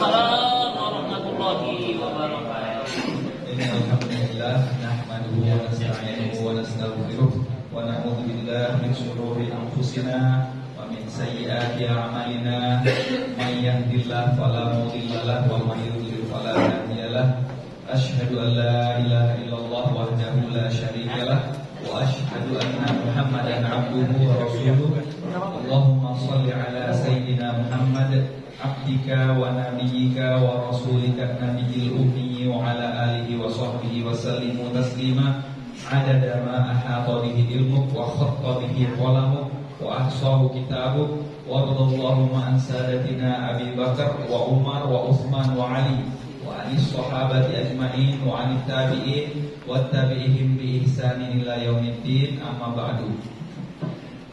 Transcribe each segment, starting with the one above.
Waalaikumsalam warahmatullahi wabarakatuh. Alhamdulillah nahmaduhu wa nasta'inuhu wa nastaghfiruh wa na'udzu billahi min shururi anfusina wa min sayyiati a'malina may yahdihillahu fala mudilla lahu wa may yudlil fala hadiya lahu. Asyhadu an la ilaha illallah wahdahu la syarika lah wa asyhadu anna Muhammadan abduhu wa rasuluh. Allahumma shalli ala sayyidina Muhammad abdika wa nabiyyika wa rasulika nabiyil ummi wa ala alihi wa sahbihi wa sallimu taslima adada ma ahata bihi ilmuk wa khatta bihi qalamuk wa ahsahu kitabuk wa radallahu ma an sadatina Abi Bakar wa Umar wa Utsman wa Ali wa anis sahabati ajma'in wa anit tabi'in wa tabi'ihim bi ihsanin ila yaumiddin, amma ba'du.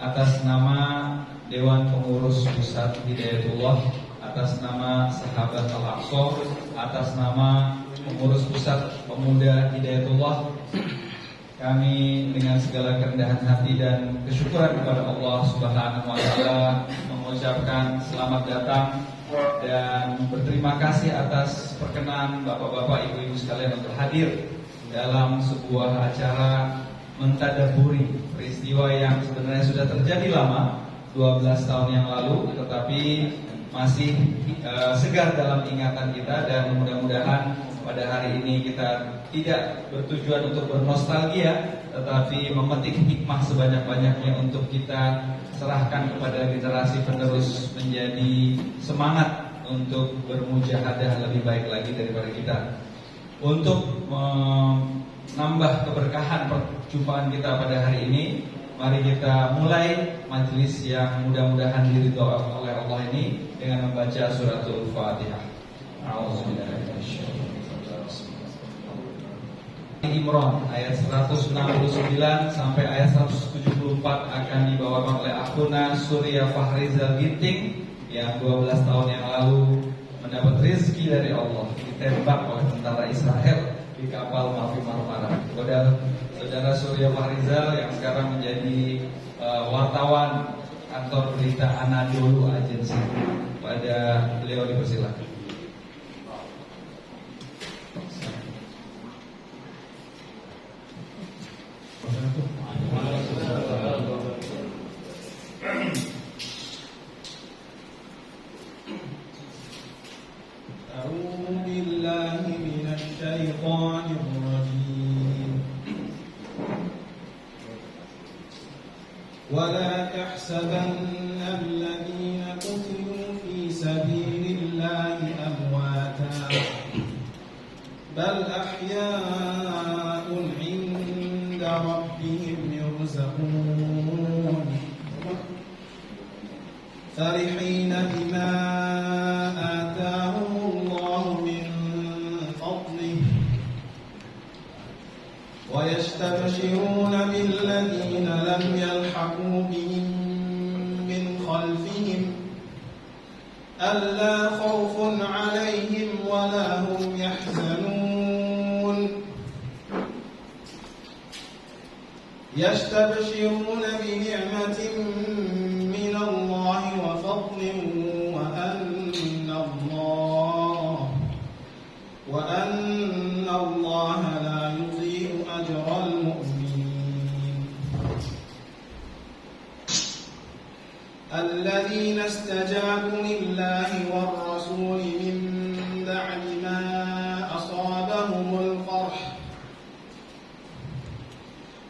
Atas nama Dewan Pengurus Pusat Hidayatullah, atas nama Sahabat Al-Aqsa, atas nama Pengurus Pusat Pemuda Hidayatullah, kami dengan segala kerendahan hati dan kesyukuran kepada Allah Subhanahu wa taala mengucapkan selamat datang dan berterima kasih atas perkenan Bapak-bapak, Ibu-ibu sekalian untuk hadir dalam sebuah acara mentadaburi peristiwa yang sebenarnya sudah terjadi lama, 12 tahun yang lalu, tetapi masih segar dalam ingatan kita, dan mudah-mudahan pada hari ini kita tidak bertujuan untuk bernostalgia, tetapi memetik hikmah sebanyak-banyaknya untuk kita serahkan kepada generasi penerus menjadi semangat untuk bermujahadah lebih baik lagi daripada kita. Untuk menambah keberkahan perjumpaan kita pada hari ini, mari kita mulai majelis yang mudah-mudahan diridhoi oleh Allah ini dengan membaca suratul Fatihah. A'udzubillahi minasyaitonir rajim. Imran ayat 169 sampai ayat 174 akan dibawakan oleh akhuna Surya Fahrizal Ginting yang 12 tahun yang lalu mendapat rezeki dari Allah, ditembak oleh tentara Israel di kapal Mafi Marmara. Kepada saudara Surya Fahrizal yang sekarang menjadi wartawan kantor berita Anadolu Agency, pada beliau dipersilakan. ولا تحسبن الذين قتلوا في سبيل الله أمواتا بل أحياء عند ربهم يرزقون فرحين بما آتاهم الله من فضله ويستبشرون بالذين لم يلحقوا بهم من خلفهم ألا خوف عليهم ولا هم يحزنون يستبشرون بنعمة من الله وفضل وأن الله لا يضيع أجر المؤمنين الذين استجابوا لله والرسول من بعد ما أصابهم القرح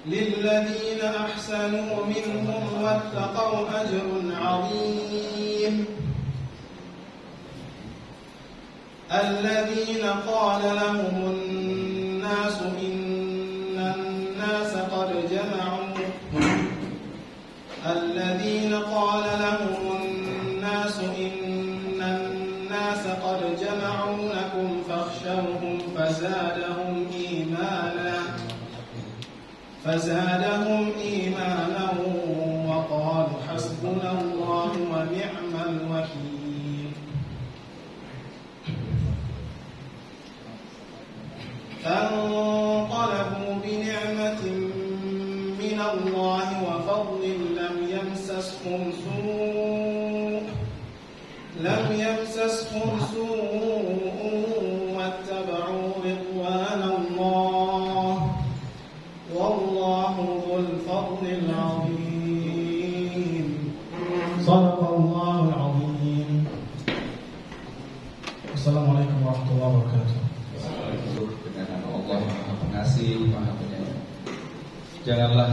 للذين أحسنوا منهم واتقوا أجر عظيم الذين قال لهم الناس إن الناس قد جمعوا لكم فاخشوهم فزادهم إيمانا وقالوا حسبنا الله ونعم الوكيل فانقلبوا بنعمة من الله وفضل لم يمسسهم سوء Assalamualaikum warahmatullahi wabarakatuh. Dengan nama Allah yang Maha Pengasih, Maha Penyayang. Janganlah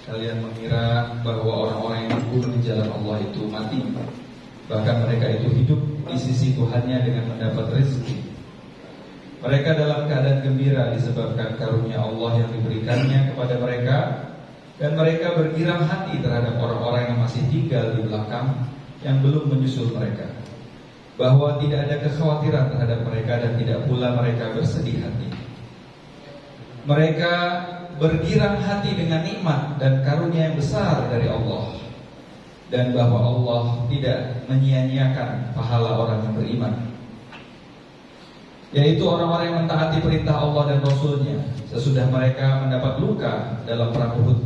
kalian mengira bahwa orang-orang yang berbunuh di jalan Allah itu mati. Bahkan mereka itu hidup di sisi Tuhannya dengan mendapat rezeki. Mereka dalam keadaan gembira disebabkan karunia Allah yang diberikannya kepada mereka, dan mereka bergirang hati terhadap orang-orang yang masih tinggal di belakang yang belum menyusul mereka, bahwa tidak ada kekhawatiran terhadap mereka dan tidak pula mereka bersedih hati. Mereka bergirang hati dengan nikmat dan karunia yang besar dari Allah, dan bahwa Allah tidak menyia-nyiakan pahala orang yang beriman, yaitu orang-orang yang mentaati perintah Allah dan Rasul-Nya sesudah mereka mendapat luka dalam perang Uhud.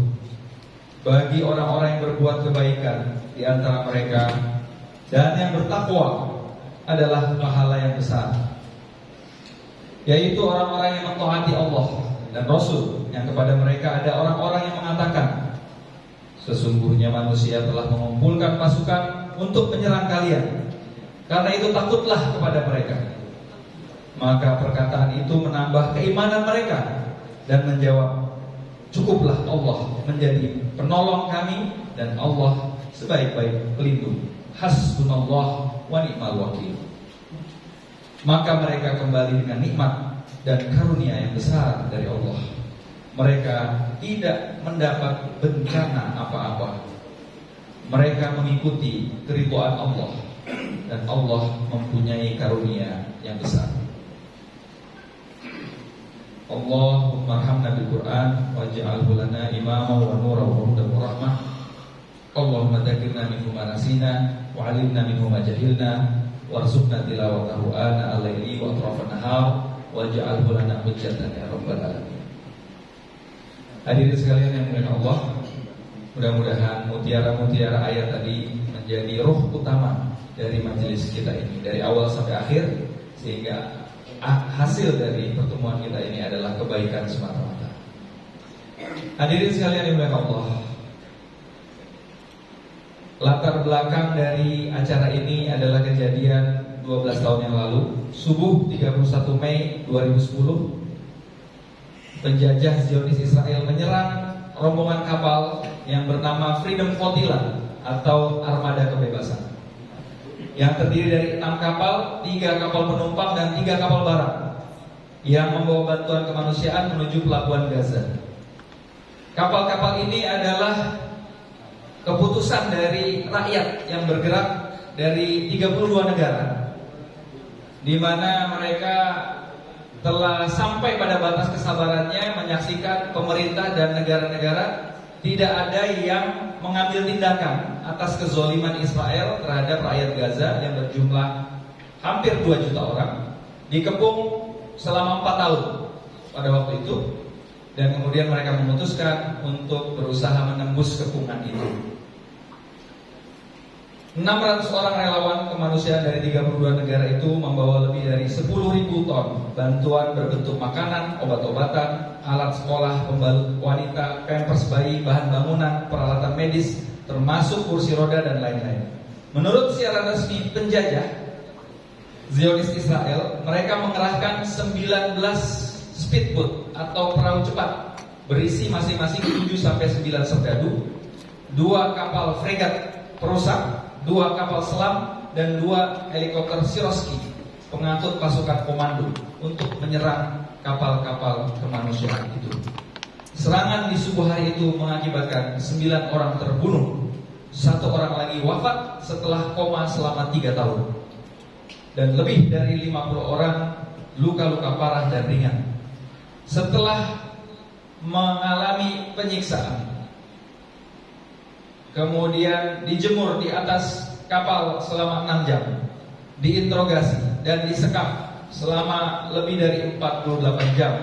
Bagi orang-orang yang berbuat kebaikan di antara mereka dan yang bertakwa adalah pahala yang besar, yaitu orang-orang yang mentaati Allah dan Rasul, yang kepada mereka ada orang-orang yang mengatakan, sesungguhnya manusia telah mengumpulkan pasukan untuk menyerang kalian, karena itu takutlah kepada mereka. Maka perkataan itu menambah keimanan mereka dan menjawab, cukuplah Allah menjadi penolong kami dan Allah sebaik-baik pelindung. Hasbunallah wa ni'mal wakil. Maka mereka kembali dengan nikmat dan karunia yang besar dari Allah. Mereka tidak mendapat bencana apa-apa. Mereka mengikuti keridhaan Allah, dan Allah mempunyai karunia yang besar. Allahumma arhamna bil Qur'an waj'alhu lana imama wa nuran wa hudan wa rahmah. Allahumma dzakirna minhu ma nasina wa 'allimna minhu ma jahilna warzuqna tilawatahu ana al-laili wa atrafan nahar waj'alhu lana hujjatan ya rabbal alamin. Hadirin sekalian yang dimuliakan Allah, mudah-mudahan mutiara-mutiara ayat tadi menjadi ruh utama dari majelis kita ini dari awal sampai akhir, sehingga hasil dari pertemuan kita ini adalah kebaikan semata-mata. Hadirin sekalian yang dimuliakan Allah, latar belakang dari acara ini adalah kejadian 12 tahun yang lalu, subuh 31 Mei 2010. Penjajah Zionis Israel menyerang rombongan kapal yang bernama Freedom Flotilla atau Armada Kebebasan, yang terdiri dari 6 kapal, 3 kapal penumpang dan 3 kapal barang yang membawa bantuan kemanusiaan menuju pelabuhan Gaza. Kapal-kapal ini adalah keputusan dari rakyat yang bergerak dari 32 negara, di mana mereka telah sampai pada batas kesabarannya menyaksikan pemerintah dan negara-negara tidak ada yang mengambil tindakan atas kezoliman Israel terhadap rakyat Gaza yang berjumlah hampir 2 juta orang, dikepung selama 4 tahun pada waktu itu, dan kemudian mereka memutuskan untuk berusaha menembus kepungan itu. 600 orang relawan kemanusiaan dari 32 negara itu membawa lebih dari 10.000 ton bantuan berbentuk makanan, obat-obatan, alat sekolah, pembalut wanita, pampers bayi, bahan bangunan, peralatan medis, termasuk kursi roda dan lain-lain. Menurut siaran resmi penjajah Zionis Israel, mereka mengerahkan 19 speedboat atau perahu cepat berisi masing-masing 7-9 serdadu, 2 kapal fregat perusak, 2 kapal selam, dan 2 helikopter Sikorsky pengangkut pasukan komando untuk menyerang kapal-kapal kemanusiaan itu. Serangan di subuh hari itu mengakibatkan 9 orang terbunuh, 1 orang lagi wafat setelah koma selama 3 tahun, dan lebih dari 50 orang luka-luka parah dan ringan. Setelah mengalami penyiksaan, kemudian dijemur di atas kapal selama 6 jam, diinterogasi dan disekap selama lebih dari 48 jam,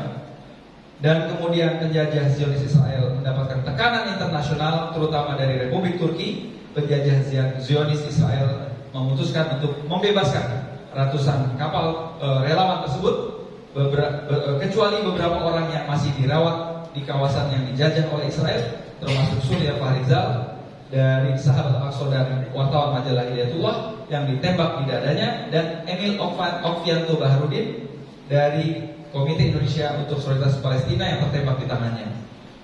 dan kemudian penjajah Zionis Israel mendapatkan tekanan internasional terutama dari Republik Turki. Penjajah Zionis Israel memutuskan untuk membebaskan ratusan kapal relawan tersebut, kecuali beberapa orang yang masih dirawat di kawasan yang dijajah oleh Israel, termasuk Surya Fahrizal dari sahabat Al-Aqsa dan wartawan majalah Hidayatullah, yang ditembak di dadanya, dan Emil Okvianto Baharudin dari Komite Indonesia untuk Solidaritas Palestina yang tertembak di tangannya.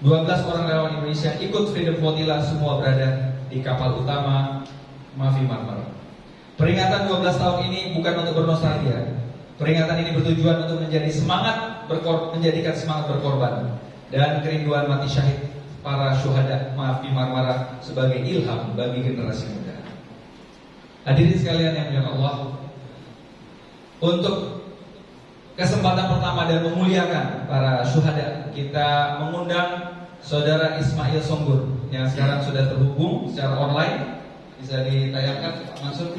12 orang relawan Indonesia ikut Freedom Flotilla, semua berada di kapal utama Mavi Marmara. Peringatan 12 tahun ini bukan untuk bernostalgia. Peringatan ini bertujuan untuk menjadikan semangat berkorban dan kerinduan mati syahid para syuhada Mavi Marmara sebagai ilham bagi generasi muda. Hadirin sekalian yang dimuliakan Allah, untuk kesempatan pertama dan memuliakan para syuhada, kita mengundang Saudara Ismail Songgur yang sekarang sudah terhubung secara online. Bisa ditayangkan Pak Mansur.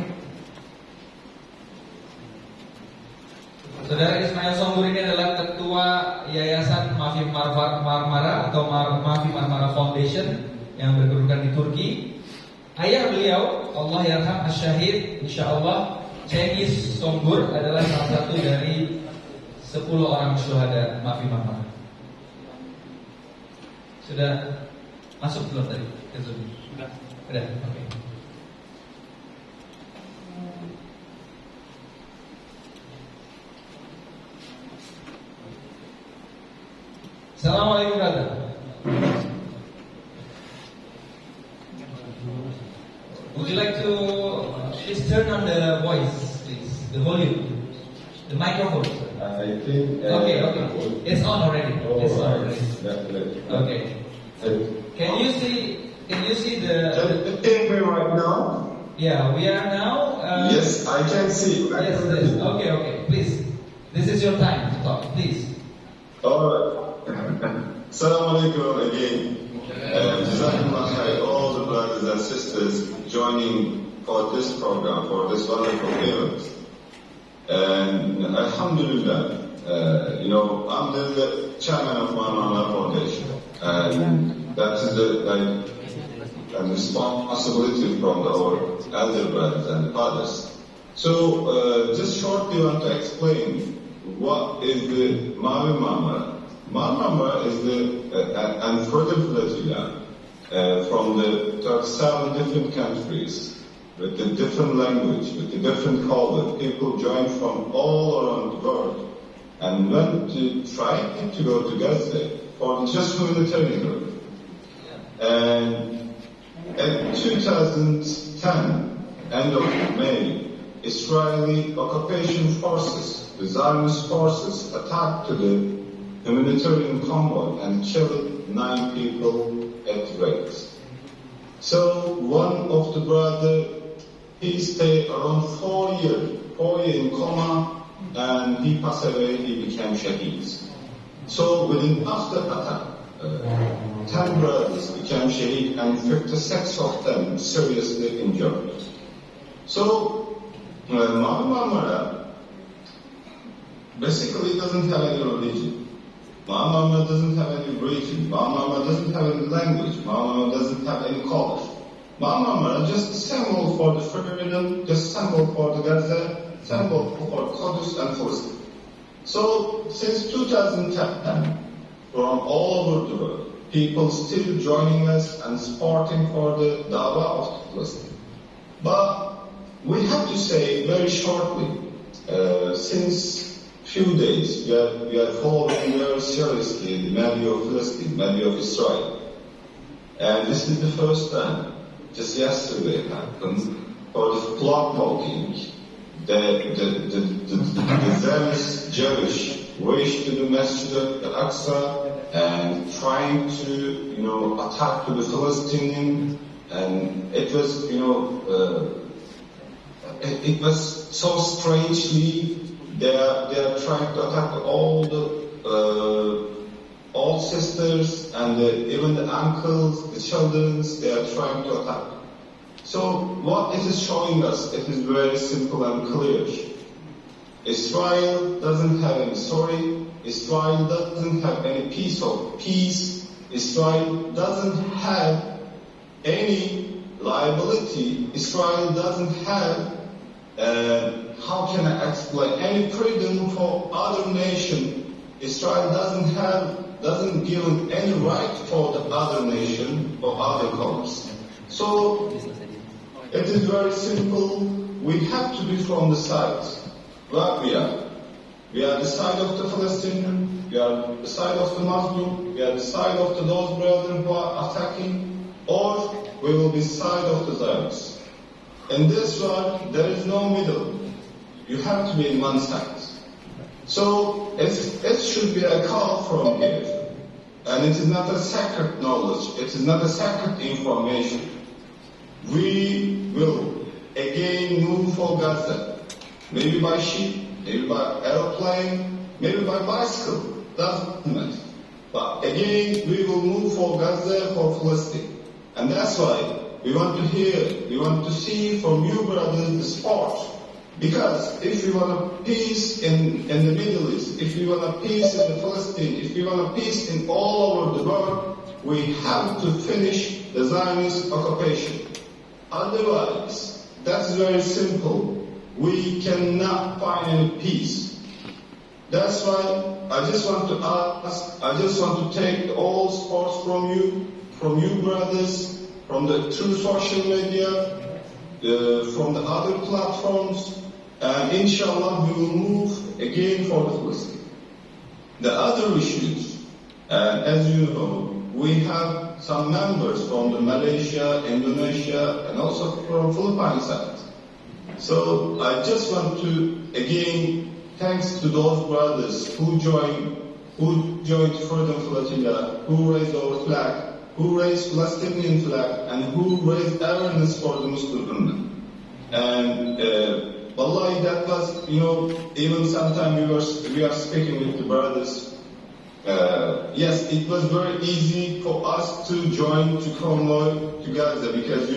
Saudara Ismail Songgur ini adalah Ketua Yayasan Mavi Marmara atau Mavi Marmara Foundation yang berkedudukan di Turki. Ayah beliau, Allah yarham asyahid, insyaallah Cengiz Songgur adalah salah satu dari 10 orang syuhada Mavi Marmara. Sudah masuk belum tadi ke Zoom? Sudah. Oke. Assalamualaikum brother. Would you like to please turn on the voice, please, the volume, the microphone? I think. Okay. It's on already. It's on already. Okay. Can you see the? Can we right now? Yeah, we are now. Yes, I can see. Yes. Okay. Please, this is your time to talk. Please. Alright. Assalamu alaikum again. Jazakumullah khair, all the brothers and sisters joining for this program, for this wonderful event. And Alhamdulillah, I'm the chairman of Marmara Foundation, and that is the responsibility from our elder brothers and fathers. So, just shortly want to explain what is the Mavi Marmara. Marmara is and further flotilla from the 37 different countries, with a different language, with a different culture. People joined from all around the world and went to try to go to Gaza for just humanitarian. And in 2010, end of May, Israeli occupation forces, the Zionist forces, attacked to the humanitarian convoy and killed 9 people at rate. So one of the brothers, he stayed around 4 years in coma, and he passed away, he became shaheed. So within after attack, 10 brothers became shaheed and 56 of them seriously injured. So Mavi Marmara basically doesn't have any religion. Marmara doesn't have any religion. Marmara doesn't have any language. Marmara doesn't have any culture. Marmara just a symbol for the freedom, just symbol for the Gaza, symbol for Qudus and Palestine. So since 2010, from all over the world, people still joining us and supporting for the dawah of Palestine. But we have to say very shortly, since few days, we are following very seriously the Madi of Palestine, Madi of Israel. And this is the first time, just yesterday it happened, for the flag voting, the Zionist Jewish wish to the Masjid al-Aqsa and trying to, attack to the Palestinian, and it was, it was so strangely. They are trying to attack all the all sisters and even the uncles, the children. They are trying to attack. So what it is showing us, it is very simple and clear. Israel doesn't have any story. Israel doesn't have any piece of peace. Israel doesn't have any liability. Israel doesn't have how can I explain, any freedom for other nation. Israel doesn't give any right for the other nation or other colors. So it is very simple. we have to be from the side where we are. We are the side of the Palestinian, we are the side of the Muslim, we are the side of the those brothers who are attacking, or we will be side of the Zionists. In this one, there is no middle. You have to be in one side. So it should be a call from here. And it is not a sacred knowledge, it is not a sacred information. We will again move for Gaza. Maybe by ship, maybe by airplane, maybe by bicycle, doesn't matter. But again, we will move for Gaza, for Palestine. And that's why we want to hear, we want to see from you brothers the support. Because if we want a peace in the Middle East, if we want a peace in Palestine, if we want a peace in all over the world, we have to finish the Zionist occupation. Otherwise, that's very simple. We cannot find any peace. That's why I just want to ask, I just want to take all supports from you brothers, from the through social media, from the other platforms, and inshallah we will move again for the Palestine. The other issues, as you know, we have some members from the Malaysia, Indonesia, and also from Philippines side. So I just want to again thanks to those brothers who joined Freedom Flotilla, who raised our flag, who raised Palestinian flag, and who raised awareness for the Muslim Ummah. And wallahi, that was, even sometimes we are speaking with the brothers. Yes, it was very easy for us to join, to convoy to Gaza, because,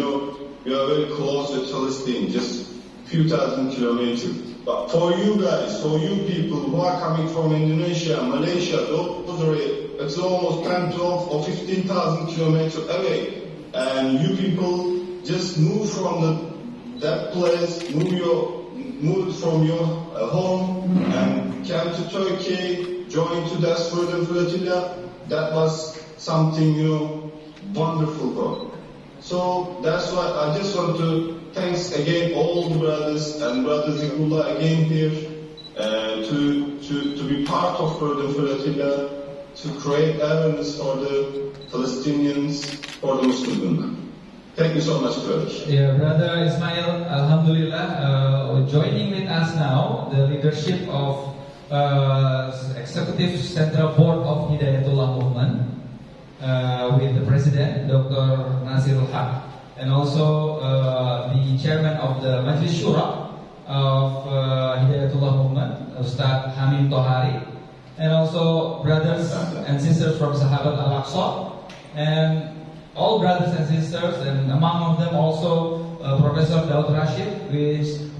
we are very close with Palestine, just few thousand kilometers. But for you guys, for you people who are coming from Indonesia, Malaysia, it's almost 10, 12 or 15,000 kilometers away. And you people just move from that place, move from your home and came to Turkey, joined to the Freedom Flotilla. That was something, wonderful, bro. So that's why I just want to thanks again all the brothers and Brother Zikrullah again here to be part of Freedom Flotilla, to create awareness for the Palestinians, for the Muslim Ummah. Thank you so much, brother. Yeah, Brother Ismail, Alhamdulillah, joining with us now, the leadership of Executive Central Board of Hidayatullah Movement, with the President, Dr. Nasirul Haq, and also the Chairman of the Majlis Shura of Hidayatullah Movement, Ustaz Hamim Tohari, and also brothers and sisters from Sahabat Al-Aqsa, and all brothers and sisters, and among them also Professor Daud Rashid,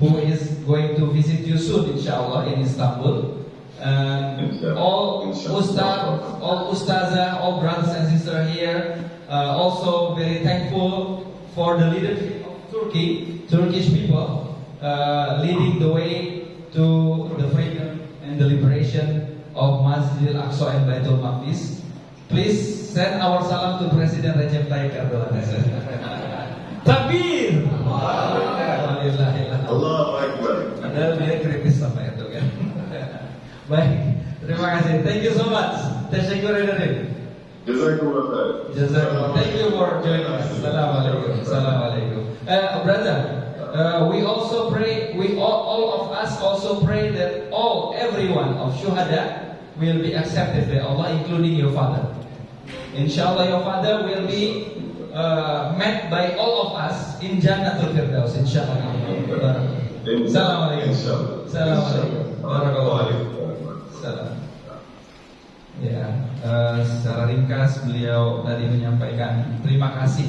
who is going to visit you soon, inshallah, in Istanbul. And all ustaz, all ustazah, all brothers and sisters here, also very thankful for the leadership of Turkish people, leading the way to the freedom and the liberation of Masjid Al-Aqsa and Baitul Maqdis. Please send our salam to President Recep Tayyip Erdogan. Takbir! Allahu Akbar. Padahal dia kritis sama Erdogan. Baik, terima kasih. Thank you so much. Tasyakuran. Jazakumullah. Jazakumullah. Thank you for joining us. Assalamualaikum. Assalamualaikum. Brother, we also pray. All of us also pray that everyone of Shuhada will be accepted by Allah, including your father. Inshallah, your father will be met by all of us in Jannatul Firdaus. Inshallah. Assalamualaikum. Assalamualaikum. Salam. Ya, secara ringkas beliau tadi menyampaikan terima kasih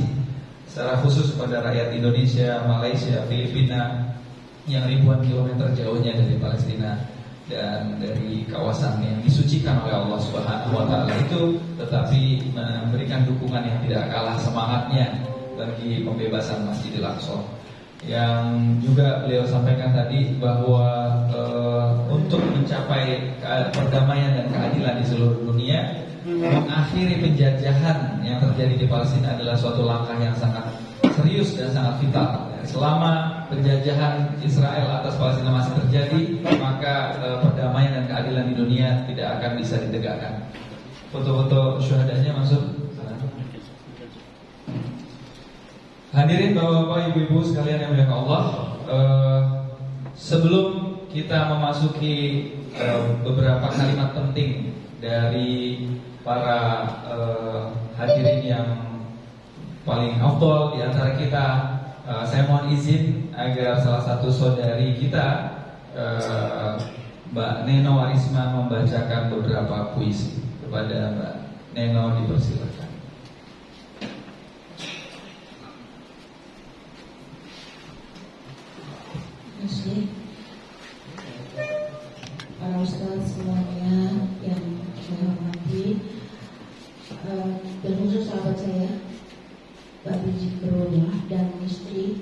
secara khusus kepada rakyat Indonesia, Malaysia, Filipina yang ribuan kilometer jauhnya dari Palestina dan dari kawasan yang disucikan oleh Allah Subhanahu wa taala itu, tetapi memberikan dukungan yang tidak kalah semangatnya bagi pembebasan Masjidil Aqsa. Yang juga beliau sampaikan tadi bahwa untuk mencapai perdamaian dan keadilan di seluruh dunia, mengakhiri penjajahan yang terjadi di Palestina adalah suatu langkah yang sangat serius dan sangat vital. Selama penjajahan Israel atas Palestina masih terjadi, maka perdamaian dan keadilan di dunia tidak akan bisa ditegakkan. Foto-foto syuhadanya masuk. Hadirin bapak-bapak, ibu-ibu sekalian yang dimuliakan Allah, sebelum kita memasuki beberapa kalimat penting dari para hadirin yang paling afdol di antara kita, saya mohon izin agar salah satu saudari kita, Mbak Neno Warisma, membacakan beberapa puisi. Kepada Mbak Neno dipersilakan. Terima kasih para ustadz semuanya yang saya hormati, terkhusus sahabat saya Mbak Biji Kerola dan istri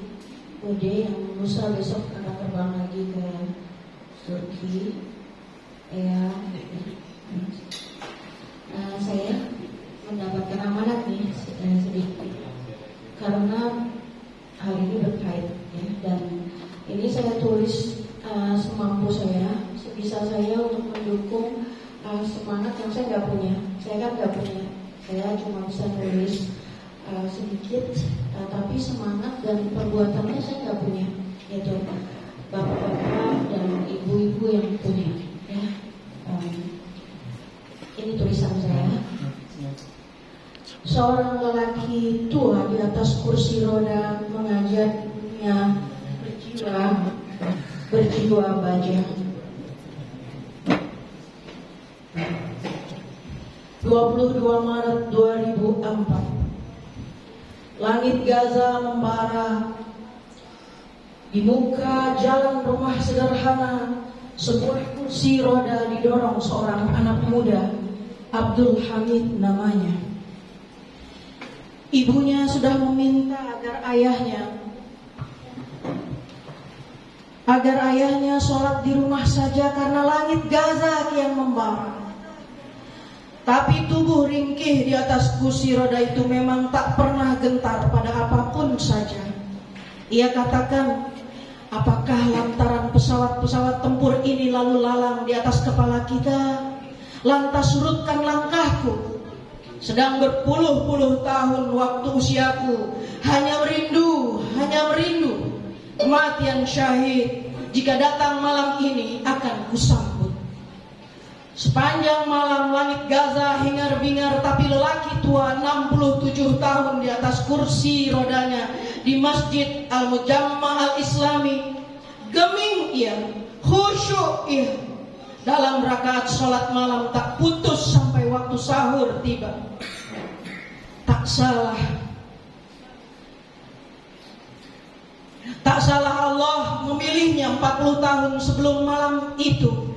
Ude yang lusa besok akan terbang lagi ke Turki. Saya mendapatkan amanat nih sedikit karena hal ini berkait ya, dan ini saya tulis semampu saya, sebisa saya untuk mendukung semangat yang saya nggak punya. Saya kan nggak punya, saya cuma bisa nulis sedikit, tapi semangat dan perbuatannya saya nggak punya. Itu bapak-bapak dan ibu-ibu yang punya. Ya. Ini tulisan saya. Seorang lelaki tua di atas kursi roda mengajaknya berjiwa baja. 22 Maret 2004. Langit Gaza membara. Di muka jalan rumah sederhana, sebuah kursi roda didorong seorang anak muda, Abdul Hamid namanya. Ibunya sudah meminta agar ayahnya sholat di rumah saja karena langit Gaza kian membara. Tapi tubuh ringkih di atas kursi roda itu memang tak pernah gentar pada apapun saja. Ia katakan, apakah lantaran pesawat-pesawat tempur ini lalu lalang di atas kepala kita, lantas surutkan langkahku? Sedang berpuluh-puluh tahun waktu usiaku hanya merindu kematian syahid. Jika datang malam ini akan kusambut. Sepanjang malam langit Gaza hingar-bingar, tapi lelaki tua 67 tahun di atas kursi rodanya di Masjid Al-Mujamma Al-Islami, geming ia, khusyuk ia. Dalam rakaat sholat malam tak putus sampai waktu sahur tiba. Tak salah Allah memilihnya 40 tahun sebelum malam itu.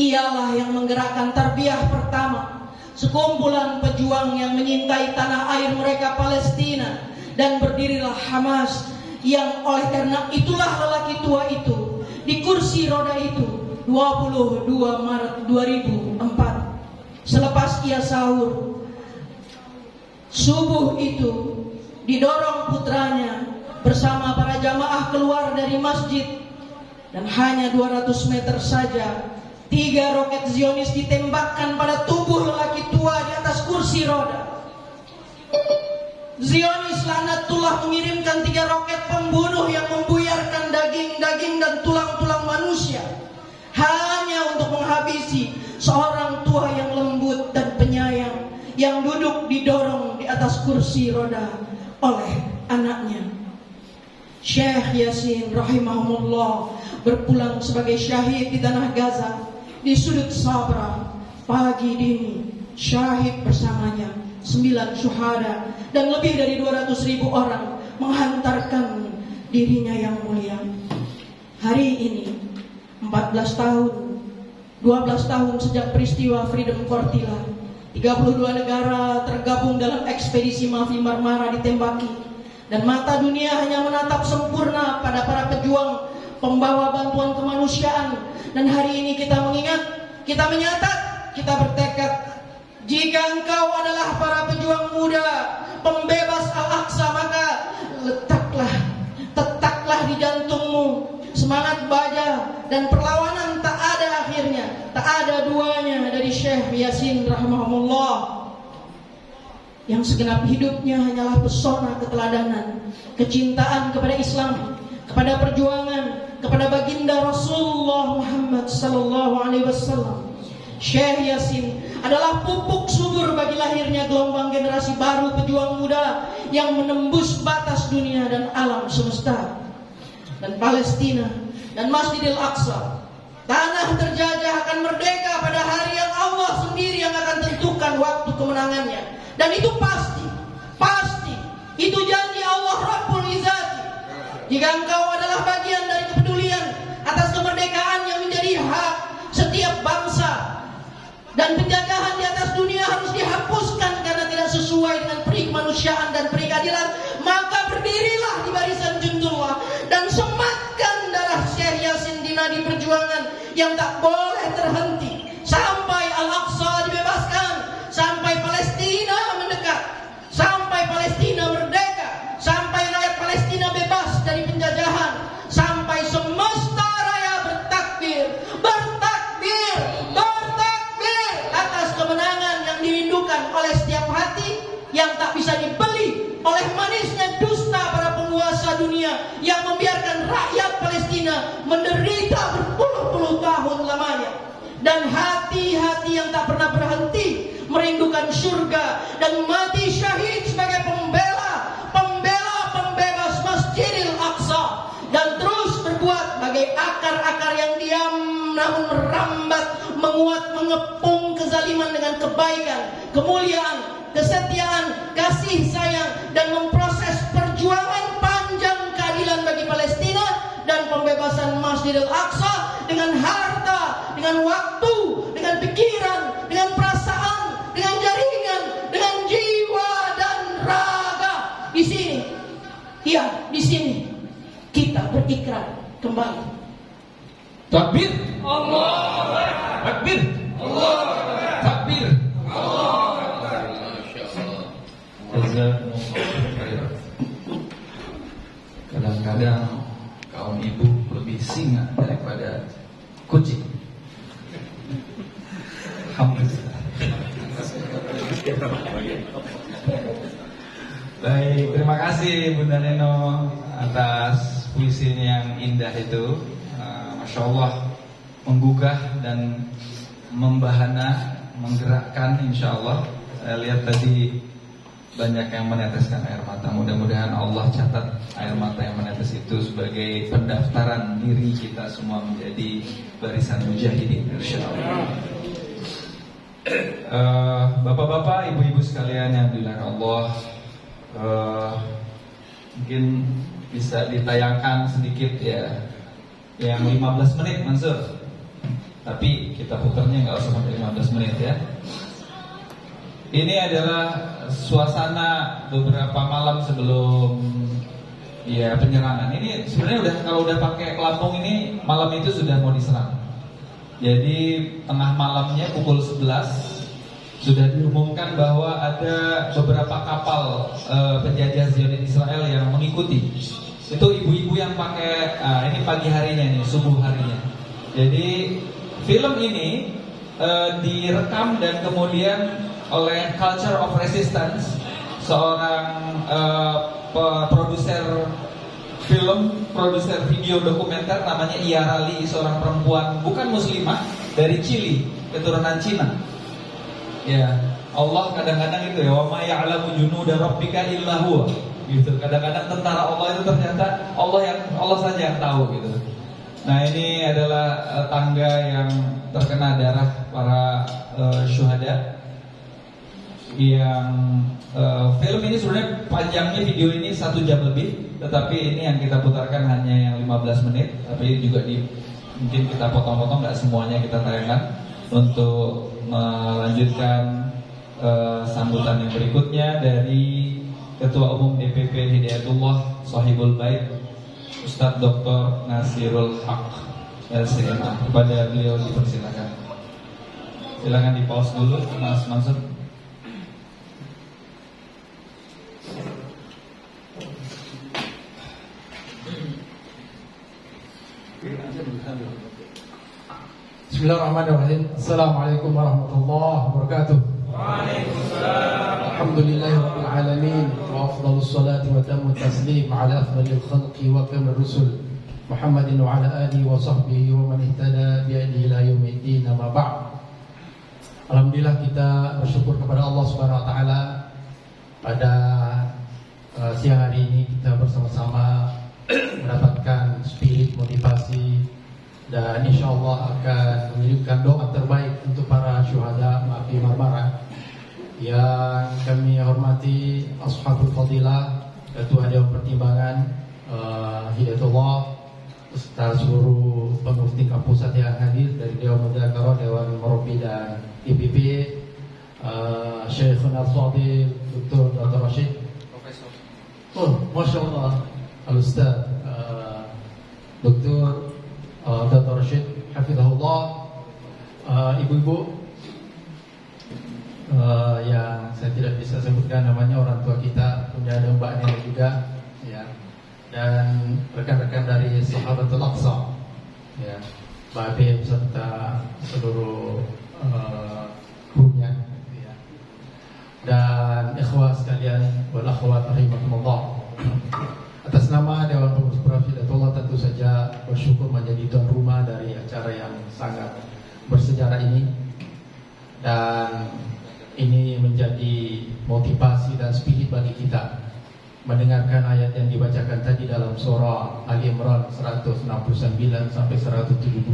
Ialah yang menggerakkan tarbiyah pertama, sekumpulan pejuang yang menyintai tanah air mereka Palestina, dan berdirilah Hamas, yang oleh karena itulah lelaki tua itu di kursi roda itu 22 Maret 2004. Selepas ia sahur subuh itu, didorong putranya bersama para jamaah keluar dari masjid, dan hanya 200 meter saja 3 roket Zionis ditembakkan pada tubuh lelaki tua di atas kursi roda. Zionis laknatullah mengirimkan 3 roket pembunuh yang membuyarkan daging-daging dan tulang-tulang manusia, hanya untuk menghabisi seorang tua yang lembut dan penyayang yang duduk didorong di atas kursi roda oleh anaknya. Syekh Yasin rahimahumullah berpulang sebagai syahid di tanah Gaza, di sudut Sabra. Pagi dini syahid bersamanya 9 syuhada dan lebih dari 200.000 orang menghantarkan dirinya yang mulia. Hari ini 12 tahun sejak peristiwa Freedom Fortilla, 32 negara tergabung dalam ekspedisi Mavi Marmara ditembaki, dan mata dunia hanya menatap sempurna pada para pejuang pembawa bantuan kemanusiaan. Dan hari ini kita mengingat, kita menyatat, kita bertekad, jika engkau adalah para pejuang muda, pembebas Al-Aqsa, maka tetaplah di jantungmu semangat baja dan perlawanan tak ada akhirnya, tak ada duanya dari Syekh Yasin rahimahumullah, yang segenap hidupnya hanyalah pesona keteladanan, kecintaan kepada Islam, kepada perjuangan, kepada baginda Rasulullah Muhammad sallallahu alaihi wasallam. Syekh Yasin adalah pupuk subur bagi lahirnya gelombang generasi baru pejuang muda yang menembus batas dunia dan alam semesta. Dan Palestina dan Masjidil Aqsa, tanah terjajah akan merdeka pada hari yang Allah sendiri yang akan tentukan waktu kemenangannya. Dan itu pasti, itu janji Allah Rabbul Izzati. Jika engkau adalah bagian dari kepedulian atas kemerdekaan yang menjadi hak setiap bangsa, dan penjajahan di atas dunia harus dihapuskan karena tidak sesuai dengan peri kemanusiaan dan peri keadilan, maka berdirilah di barisan Jundullah dan sematkan darah Syekh Yasin di nadi perjuangan yang tak boleh terhenti sampai Al-Aqsa dibebaskan, sampai Palestina mendekat, sampai Palestina merdeka, sampai rakyat Palestina bebas dari penjajahan, sampai semesta raya bertakbir atas kemenangan yang dirindukan oleh setiap hati yang tak bisa dibeli oleh manisnya dusta para penguasa dunia yang membiarkan rakyat Palestina menderita berpuluh-puluh tahun lamanya. Dan hati-hati yang tak pernah berhenti merindukan surga dan mati syahid sebagai pembela pembebas Masjidil Aqsa, dan terus berbuat bagai akar-akar yang diam namun merambat, menguat, mengepung kezaliman dengan kebaikan, kemuliaan, kesetiaan, kasih sayang, dan memproses perjuangan panjang keadilan bagi Palestina dan pembebasan Masjidil Aqsa dengan harta, dengan waktu, dengan pikiran, dengan perasaan, dengan jaringan, dengan jiwa dan raga. Di sini kita berikrar kembali. Takbir, Allah takbir, takbir. Kadang-kadang kaum ibu lebih singa daripada kucing. Alhamdulillah. Baik, terima kasih Bunda Neno atas puisinya yang indah itu. Masya Allah, menggugah dan membahana, menggerakkan insya Allah. Saya lihat tadi banyak yang meneteskan air mata. Mudah-mudahan Allah catat air mata yang menetes itu sebagai pendaftaran diri kita semua menjadi barisan mujahidin insya Allah. Bapak-bapak, ibu-ibu sekalian yang dimuliakan Allah, mungkin bisa ditayangkan sedikit ya, yang 15 menit Mansur. Tapi kita putarnya nggak usah sampai 15 menit ya. Ini adalah suasana beberapa malam sebelum ya penyerangan. Ini sebenarnya kalau udah pakai pelampung ini malam itu sudah mau diserang. Jadi tengah malamnya pukul 11 sudah diumumkan bahwa ada beberapa kapal penjajah Zionis Israel yang mengikuti. Itu ibu-ibu yang pakai ini pagi harinya nih, subuh harinya. Jadi film ini direkam dan kemudian oleh Culture of Resistance, seorang produser film, produser video dokumenter namanya Iyara Lee, seorang perempuan bukan muslimah dari Chili, keturunan Cina. Ya, Allah kadang-kadang itu ya, wa ma ya'lamu junuda rabbika illa huwa. Gitu. Kadang-kadang tentara Allah itu ternyata Allah saja yang tahu gitu. Nah, ini adalah tangga yang terkena darah para syuhada. Yang film ini sebenarnya panjangnya video ini 1 jam lebih, tetapi ini yang kita putarkan hanya yang 15 menit. Tapi juga mungkin kita potong-potong, nggak semuanya kita tayangkan untuk melanjutkan sambutan yang berikutnya dari Ketua Umum DPP Hidayatullah Shahibul Bait Ustadz Dr. Nasirul Haq LCMA. Kepada beliau dipersilakan. Silakan di pause dulu Mas Mansur. Bismillahirrahmanirrahim. Assalamualaikum warahmatullahi wabarakatuh. Alhamdulillahirabbil alamin wa afdhalus salati wa tammu taslim ala afdhalil khalqi wa kamil rusul Muhammadin wa ala alihi wa sahbihi wa man ihtada bi hadihi ila yaumiddin. Amma ba'd. Alhamdulillah kita bersyukur kepada Allah Subhanahu wa taala pada siang hari ini kita bersama-sama mendapatkan spirit motivasi dan insyaallah akan menunjukkan doa terbaik untuk para syuhada Mafi Marmara yang kami hormati Ashabul Fadilah, Ketua Dewan Pertimbangan Hidayatullah, beserta seluruh pengurus tingkat pusat yang hadir dari Dewan Mudzakarah, Dewan Murabi dan IPP, Syekhuna Al-Fadil Dr. Rashid, Profesor. Oh, Masya Allah, Al-Ustaz Dr. Dr. Rashid Hafizahullah, ibu-ibu yang saya tidak bisa sebutkan namanya, orang tua kita, punya ada mbaknya juga ya, dan rekan-rekan dari Sahabatul Aqsa ya, Mbak Abi beserta seluruh krunya ya, dan ikhwah sekalian wal akhwat rahimakumullah. Atas nama Dewan Pengurus Hidayatullah tentu saja bersyukur menjadi tuan rumah dari acara yang sangat bersejarah ini, dan ini menjadi motivasi dan spirit bagi kita mendengarkan ayat yang dibacakan tadi dalam surah Ali Imran 169 sampai 171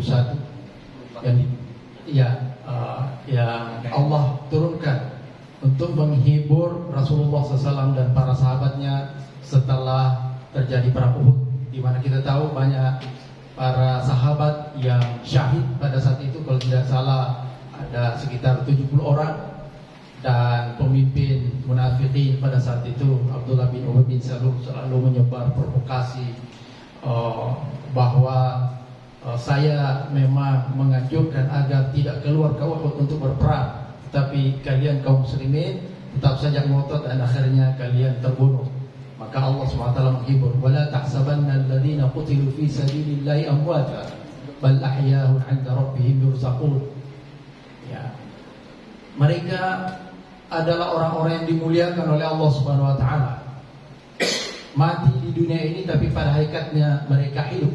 yang Allah turunkan untuk menghibur Rasulullah SAW dan para sahabatnya setelah terjadi perang Uhud, di mana kita tahu banyak para sahabat yang syahid pada saat itu. Kalau tidak salah ada sekitar 70 orang, dan pemimpin munafikin pada saat itu Abdullah bin Ubay bin Salul selalu menyebar provokasi bahwa saya memang menganjurkan agar tidak keluar ke Uhud untuk berperang, tetapi kalian kaum muslimin tetap saja ngotot dan akhirnya kalian terbunuh. Maka Allah SWT menghibur, wala tahsabanna alladhina qutilu fi sabilillahi amwata bal ahya'un 'inda rabbihim yurzaqun. Ya. Mereka adalah orang-orang yang dimuliakan oleh Allah Subhanahu wa taala. Mati di dunia ini tapi pada hakikatnya mereka hidup.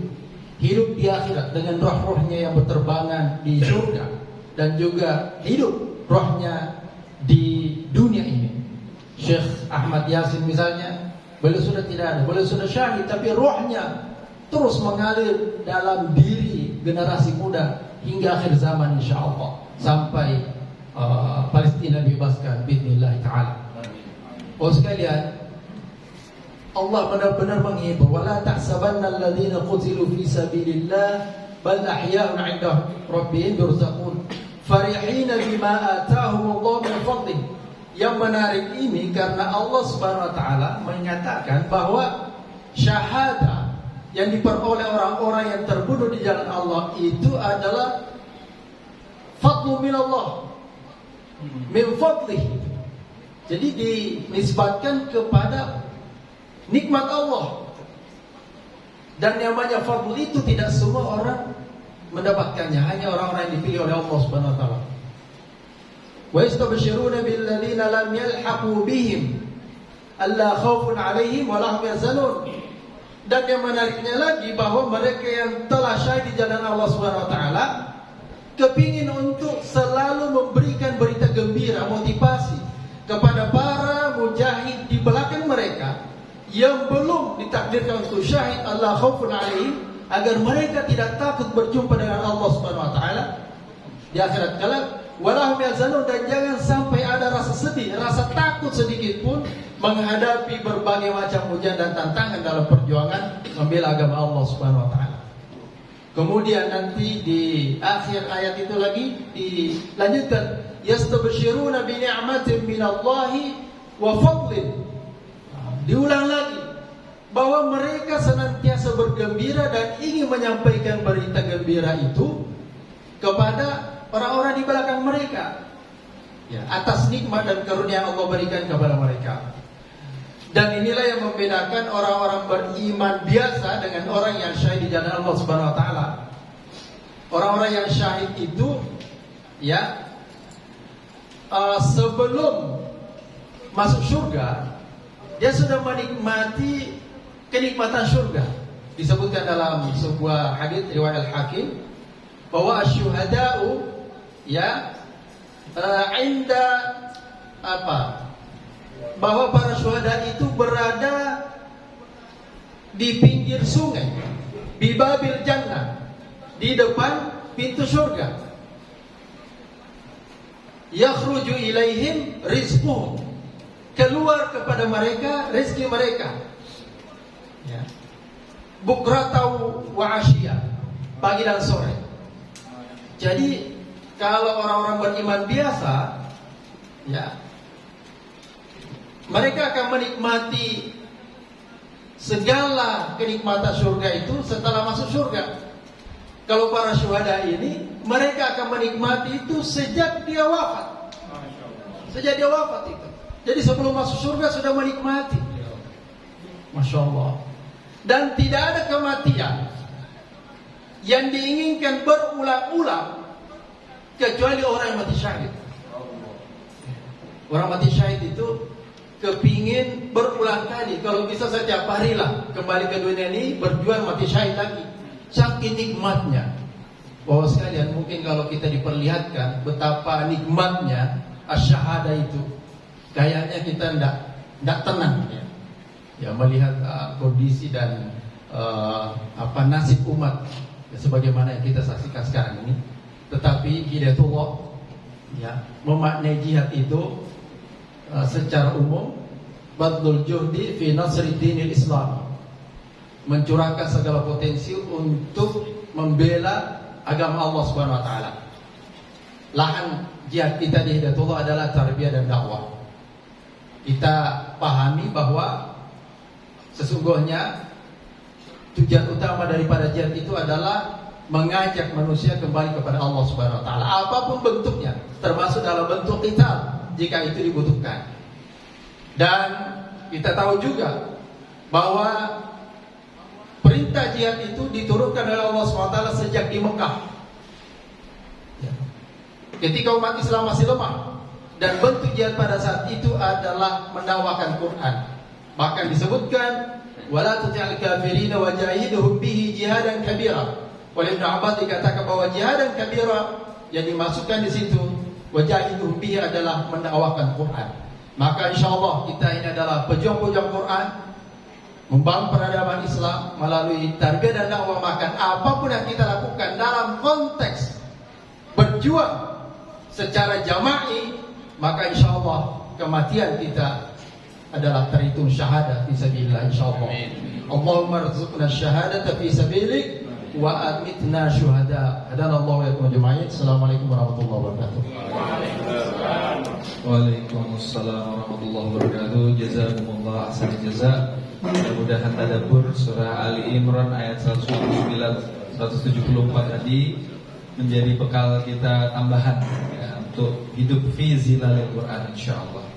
Hidup di akhirat dengan roh-rohnya yang berterbangan di surga, dan juga hidup rohnya di dunia ini. Syekh Ahmad Yasin misalnya, beliau sudah tidak ada, beliau sudah syahid, tapi rohnya terus mengalir dalam diri generasi muda hingga akhir zaman insyaallah, sampai Palestina dibebaskan biidznillah taala. Oh sekalian, Allah benar-benar menghibur, wala tahsabanna alladhina qutilu fi sabilillah bal ahya'un 'inda rabbihim yurzaqun farihina bima atahum Allah min fadlih. Yang menarik ini karena Allah Subhanahu wa taala menyatakan bahwa syahadah yang diperoleh orang-orang yang terbunuh di jalan Allah itu adalah fadlu min Allah, min fadlih. Jadi dinisbatkan kepada nikmat Allah. Dan yang namanya fadl itu tidak semua orang mendapatkannya, hanya orang-orang yang dipilih oleh Allah Subhanahu wa taala. Wa yastabshiruna bil ladzina lam yalhaqu bihim alla khaufun 'alaihim wa lahum yahzanun. Dan yang menariknya lagi bahwa mereka yang telah syahid di jalan Allah Subhanahu wa taala kepingin untuk selalu memberikan berita gembira, motivasi kepada para mujahid di belakang mereka yang belum ditakdirkan untuk syahid, alla khaufun 'alaihim, agar mereka tidak takut berjumpa dengan Allah Subhanahu wa taala di akhirat kelak. Walahum yahzanun, dan jangan sampai ada rasa sedih, rasa takut sedikit pun menghadapi berbagai macam ujian dan tantangan dalam perjuangan membela agama Allah Subhanahu wa taala. Kemudian nanti di akhir ayat itu lagi dilanjutkan, yastabshiruna bi ni'matin minallahi wa fadlin. Diulang lagi bahwa mereka senantiasa bergembira dan ingin menyampaikan berita gembira itu kepada orang-orang di belakang mereka, ya, atas nikmat dan karunia yang Allah berikan kepada mereka. Dan inilah yang membedakan orang-orang beriman biasa dengan orang yang syahid di jalan Allah Subhanahu wa taala. orang-orang yang syahid itu ya sebelum masuk surga dia sudah menikmati kenikmatan surga. Disebutkan dalam sebuah hadis riwayat Al-Hakim bahwa asyuhada'u ya inda bahwa para syuhada itu berada di pinggir sungai, di babil jannah, di depan pintu surga. Yakhruju ilaihim rizquhum, keluar kepada mereka rezeki mereka. Ya. Bukratau wa asyiyah, pagi dan sore. Jadi kalau orang-orang beriman biasa, ya, mereka akan menikmati segala kenikmatan surga itu setelah masuk surga. Kalau para syuhada ini, mereka akan menikmati itu sejak dia wafat. Sejak dia wafat itu. Jadi sebelum masuk surga sudah menikmati. Masya Allah. Dan tidak ada kematian yang diinginkan berulang-ulang kecuali orang yang mati syahid. Orang mati syahid itu kepingin berulang kali, kalau bisa setiap hari lah kembali ke dunia ini berjuang mati syahid lagi. Saking nikmatnya. Bahwa sekalian mungkin kalau kita diperlihatkan betapa nikmatnya asyhada itu, kayaknya kita tidak tenang ya. Ya melihat kondisi dan nasib umat ya, sebagaimana yang kita saksikan sekarang ini. Tetapi hidayatullah ya memaknai jihad itu secara umum badlul juhdi fi nasri dinil Islam, mencurahkan segala potensi untuk membela agama Allah Subhanahu wa taala. Lahan jihad kita di hidayatullah adalah tarbiyah dan dakwah. Kita pahami bahwa sesungguhnya tujuan utama daripada jihad itu adalah mengajak manusia kembali kepada Allah Subhanahu wa taala, apapun bentuknya, termasuk dalam bentuk qital jika itu dibutuhkan. Dan kita tahu juga bahwa perintah jihad itu diturunkan oleh Allah SWT sejak di Mekah. Ketika umat Islam masih lemah, dan bentuk jihad pada saat itu adalah mendakwakan Quran. Bahkan disebutkan wala tuti'al kafirina wajahidhum bihi jihadan kabira. Oleh Ibnu Abbas dikatakan bahwa jihadan kabira yang dimasukkan di situ wajahidhum bihi adalah mendakwakan Quran. Maka insyaallah kita ini adalah pejuang-pejuang Quran, membangun peradaban Islam melalui tarbiyah dan dakwah. Maka apapun yang kita lakukan dalam konteks berjuang secara jama'i, maka insyaallah kematian kita adalah terhitung syahadah fi sabilillah insyaallah. Allahumma rzuqna syahadata fi sabilik wa amitna syuhada. Hadanallahu wa iyyakum ajma'in. Assalamualaikum warahmatullahi wabarakatuh. Waalaikumsalam warahmatullahi wabarakatuh. Jazakumullah ahsanal jazaa. Mudah-mudahan tadabbur surah Ali Imran ayat 174 tadi menjadi bekal kita tambahan ya, untuk hidup fi zilalil Quran insyaallah.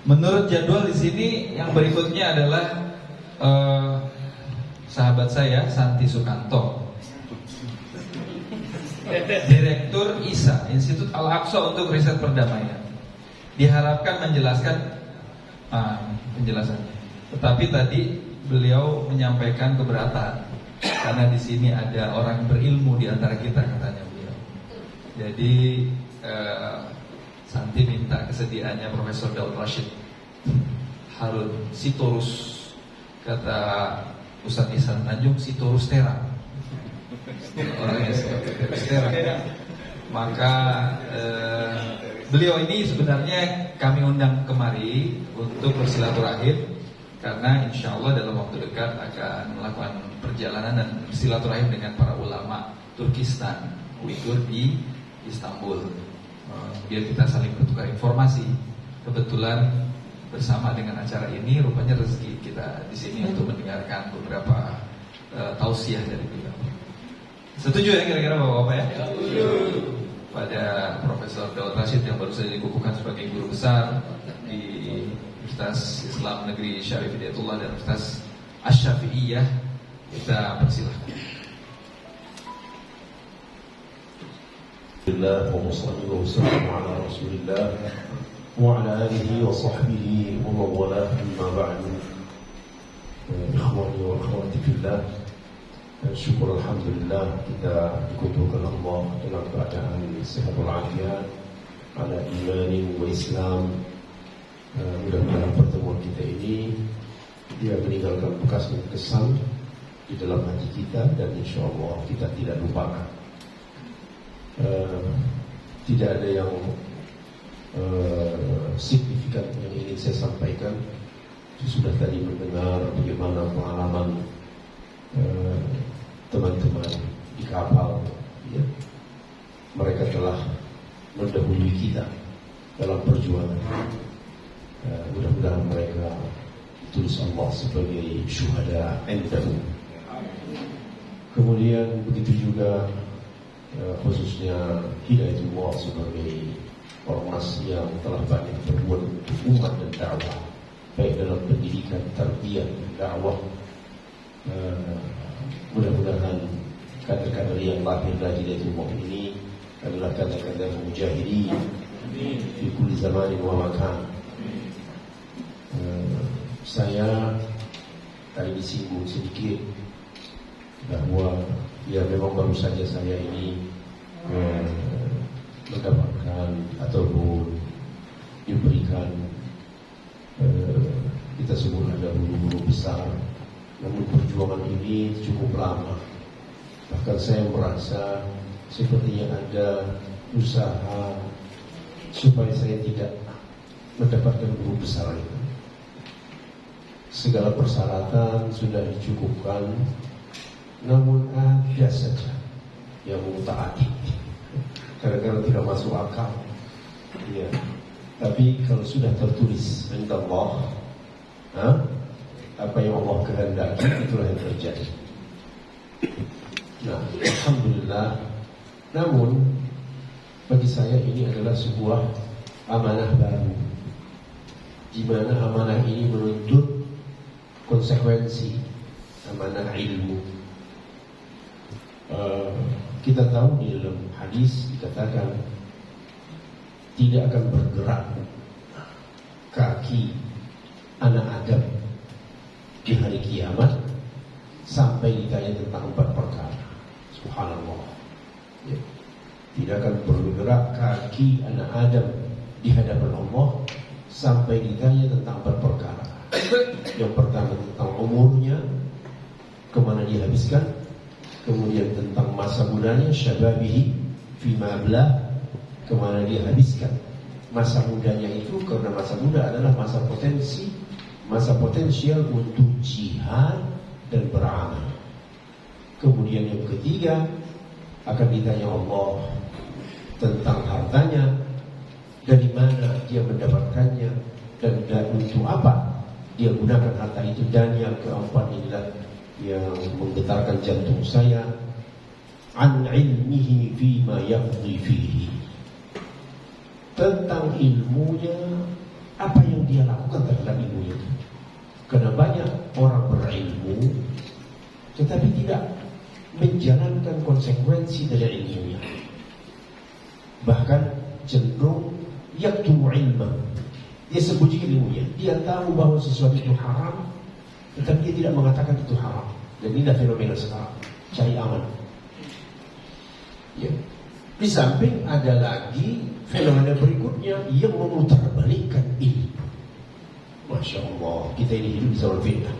Menurut jadwal di sini yang berikutnya adalah sahabat saya Santi Sukanto, Direktur ISA, Institut Al-Aqsa untuk Riset Perdamaian, diharapkan menjelaskan penjelasannya. Tetapi tadi beliau menyampaikan keberatan karena di sini ada orang berilmu di antara kita, katanya beliau. Jadi Santi minta kesediaannya Profesor Daud Rashid Harun Sitorus, kata Ustaz Ihsan Tanjung, Sitorus Terang, orangnya Sitorus Terang. Maka beliau ini sebenarnya kami undang kemari untuk bersilaturahim, karena insya Allah dalam waktu dekat akan melakukan perjalanan dan bersilaturahim dengan para ulama Turkistan Uighur di Istanbul. Biar kita saling bertukar informasi. Kebetulan bersama dengan acara ini rupanya rezeki kita di sini untuk mendengarkan beberapa tausiah dari beliau. Setuju ya kira-kira Bapak-bapak ya? Setuju. Pada Profesor Daud Rashid yang baru saja dikukuhkan sebagai guru besar di Universitas Islam Negeri Syarif Hidayatullah dan Universitas Asy-Syafi'iyah, kita persilahkan. Alhamdulillah wa sallallahu wa sallam ala Rasulillah wa ala alihi wa sahbihi wa mawalah amma ba'du. Ikhwani wa akhwati fillah, syukur alhamdulillah kita dikumpulkan Allah dalam keadaan sehat walafiat, ala imanin wa Islam. Mudah-mudahan pertemuan kita ini dia meninggalkan bekas dan kesan di dalam hati kita, dan insyaallah kita tidak lupakan. Tidak ada yang signifikan yang ingin saya sampaikan. Sudah tadi mendengar bagaimana pengalaman teman-teman di kapal, ya. Mereka telah mendahului kita dalam perjuangan. Mudah-mudahan mereka ditulis Allah sebagai syuhada indahu. Kemudian begitu juga khususnya Hidayatullah sebagai ormas yang telah banyak berbuat untuk umat dan dakwah, baik dalam pendidikan, tarbiyah, dakwah. Mudah-mudahan kader-kader yang lahir dari Hidayatullah ini adalah kader-kader mujahidin di kulli zamanin wa makan. Saya tadi disinggung sedikit bahwa ya memang baru saja saya ini mendapatkan ataupun diberikan kita sebut ada guru-guru besar, namun perjuangan ini cukup lama. Bahkan saya merasa sepertinya ada usaha supaya saya tidak mendapatkan guru besar itu. Segala persyaratan sudah dicukupkan, namun ada saja yang mutaati, kadang-kadang tidak masuk akal. Ya. Tapi kalau sudah tertulis inna Allah, apa yang Allah kehendaki itulah yang terjadi. Nah, alhamdulillah. Namun bagi saya ini adalah sebuah amanah baru, di mana amanah ini menuntut konsekuensi, amanah ilmu. Kita tahu di dalam hadis dikatakan tidak akan bergerak kaki anak Adam di hari kiamat sampai ditanya tentang 4 perkara. Subhanallah. Ya. Tidak akan bergerak kaki anak Adam di hadapan Allah sampai ditanya tentang 4 perkara. Yang pertama tentang umurnya, kemana dia habiskan. Kemudian tentang masa mudanya, syababihi fima ablah, kemana dia habiskan masa mudanya itu, karena masa muda adalah masa potensi, masa potensial untuk jihad dan beramal. Kemudian yang ketiga akan ditanya Allah tentang hartanya, dari mana dia mendapatkannya dan untuk apa dia gunakan harta itu. Dan yang keempat inilah yang menggetarkan jantung saya, an ilmihi fima yaqdi fihi, tentang ilmunya, apa yang dia lakukan terhadap ilmunya. Karena banyak orang berilmu tetapi tidak menjalankan konsekuensi dari ilmunya, bahkan cenderung yaktumu ilmah, dia sembunyikan ilmunya. Dia tahu bahwa sesuatu itu haram, tetapi dia tidak mengatakan itu haram. Dan inilah fenomena sekarang, cari aman. Ya. Di samping ada lagi fenomena berikutnya yang memutarbalikkan ilmu. Masya Allah, kita ini hidup di zaman fitnah.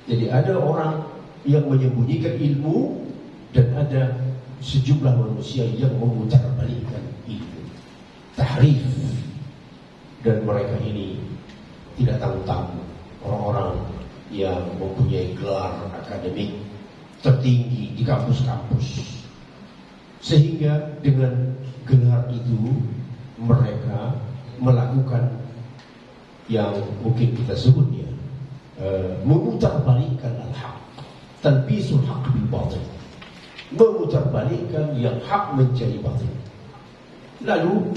Jadi ada orang yang menyembunyikan ilmu dan ada sejumlah manusia yang memutarbalikkan ilmu, tahrif. Dan mereka ini tidak tanggung-tanggung, orang-orang yang mempunyai gelar akademik tertinggi di kampus-kampus, sehingga dengan gelar itu mereka melakukan yang mungkin kita sebut ya memutarbalikkan al-haq, tanbisul haq bil batil, memutarbalikkan yang hak menjadi batil. Lalu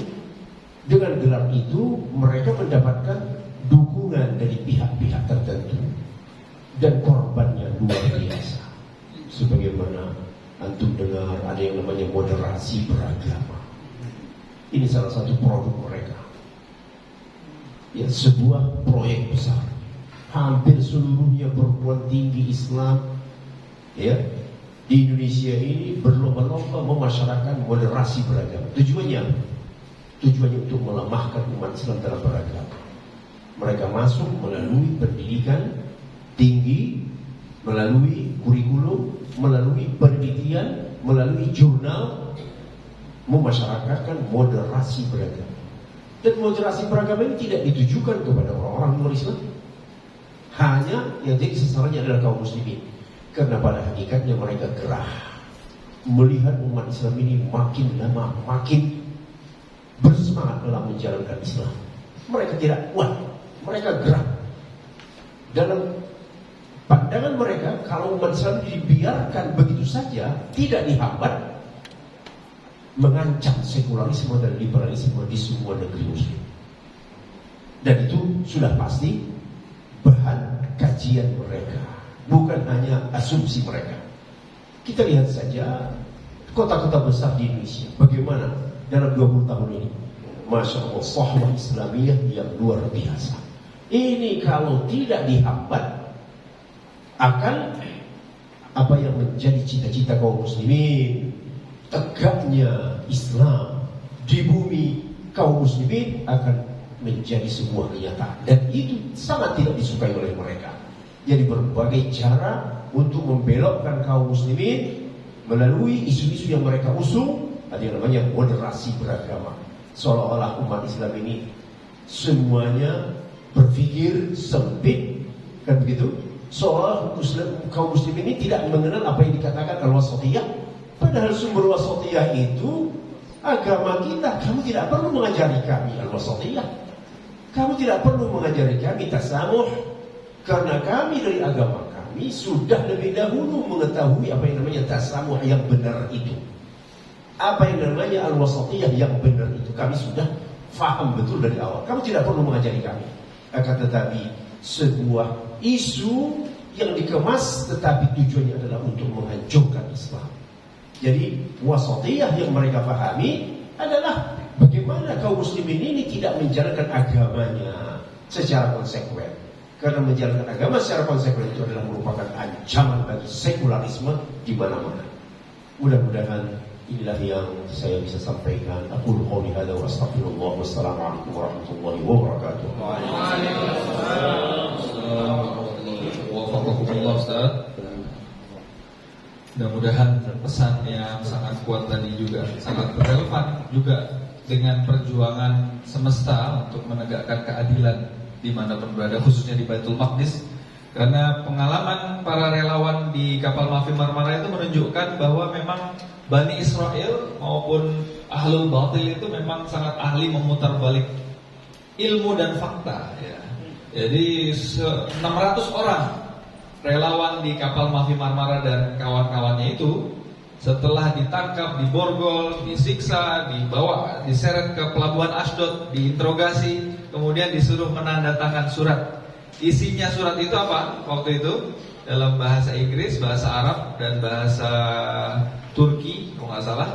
dengan gelar itu mereka mendapatkan dukungan dari pihak-pihak tertentu dan korbannya luar biasa. Sebagaimana antum dengar ada yang namanya moderasi beragama. Ini salah satu produk mereka. Ya, sebuah proyek besar. Hampir seluruhnya perguruan tinggi Islam ya di Indonesia ini berlomba-lomba memasyarakatkan moderasi beragama. Tujuannya untuk melemahkan umat Islam dalam beragama. Mereka masuk melalui pendidikan tinggi, melalui kurikulum, melalui penelitian, melalui jurnal, memasyarakatkan moderasi beragama. Dan moderasi beragama ini tidak ditujukan kepada orang-orang luar Islam. Hanya yang jadi sasarannya adalah kaum muslimin. Karena pada hakikatnya mereka gerah melihat umat Islam ini makin lama makin bersemangat dalam menjalankan Islam. Mereka tidak kuat, mereka gerah. Dalam pandangan mereka, kalau umat Islam dibiarkan begitu saja, tidak dihambat, mengancam sekularisme dan liberalisme di semua negeri muslim. Dan itu sudah pasti bahan kajian mereka, bukan hanya asumsi mereka. Kita lihat saja kota-kota besar di Indonesia, bagaimana dalam 20 tahun ini, Masya Allah, sahwah Islamiyah yang luar biasa. Ini kalau tidak dihambat, akan apa yang menjadi cita-cita kaum muslimin, tegaknya Islam di bumi kaum muslimin akan menjadi sebuah kenyataan. Dan itu sangat tidak disukai oleh mereka. Jadi berbagai cara untuk membelokkan kaum muslimin melalui isu-isu yang mereka usung, ada yang namanya moderasi beragama. Seolah-olah umat Islam ini semuanya berpikir sempit, kan begitu? Seolah kaum muslimin ini tidak mengenal apa yang dikatakan al-wasatiyah. Padahal sumber wasatiyah itu agama kita. Kamu tidak perlu mengajari kami al-wasatiyah. Kamu tidak perlu mengajari kami tasamuh, karena kami dari agama kami sudah lebih dahulu mengetahui apa yang namanya tasamuh yang benar itu. Apa yang namanya al-wasatiyah yang benar itu kami sudah faham betul dari awal. Kamu tidak perlu mengajari kami. Akan tetapi sebuah isu yang dikemas tetapi tujuannya adalah untuk menghancurkan Islam. Jadi wasatiyah yang mereka pahami adalah bagaimana kaum muslimin ini tidak menjalankan agamanya secara konsekuen. Karena menjalankan agama secara konsekuen itu adalah merupakan ancaman bagi sekularisme di mana-mana. Mudah-mudahan inilah yang saya bisa sampaikan. Aqulu qouli hadza wa astaghfirullah. Wassalamualaikum warahmatullahi wabarakatuh. Waalaikumsalam Ustaz. Mudah-mudahan pesan yang sangat kuat tadi juga sangat relevan juga dengan perjuangan semesta untuk menegakkan keadilan dimanapun berada, khususnya di Baitul Maqdis. Karena pengalaman para relawan di kapal Mafi Marmara itu menunjukkan bahwa memang Bani Israel maupun Ahlul Batil itu memang sangat ahli memutar balik ilmu dan fakta ya. Jadi 600 orang relawan di kapal Mafi Marmara dan kawan-kawannya itu setelah ditangkap, diborgol, disiksa, dibawa, diseret ke pelabuhan Ashdod, diinterogasi, kemudian disuruh menandatangan surat. Isinya surat itu apa? Waktu itu dalam bahasa Inggris, bahasa Arab dan bahasa Turki, kalau nggak salah,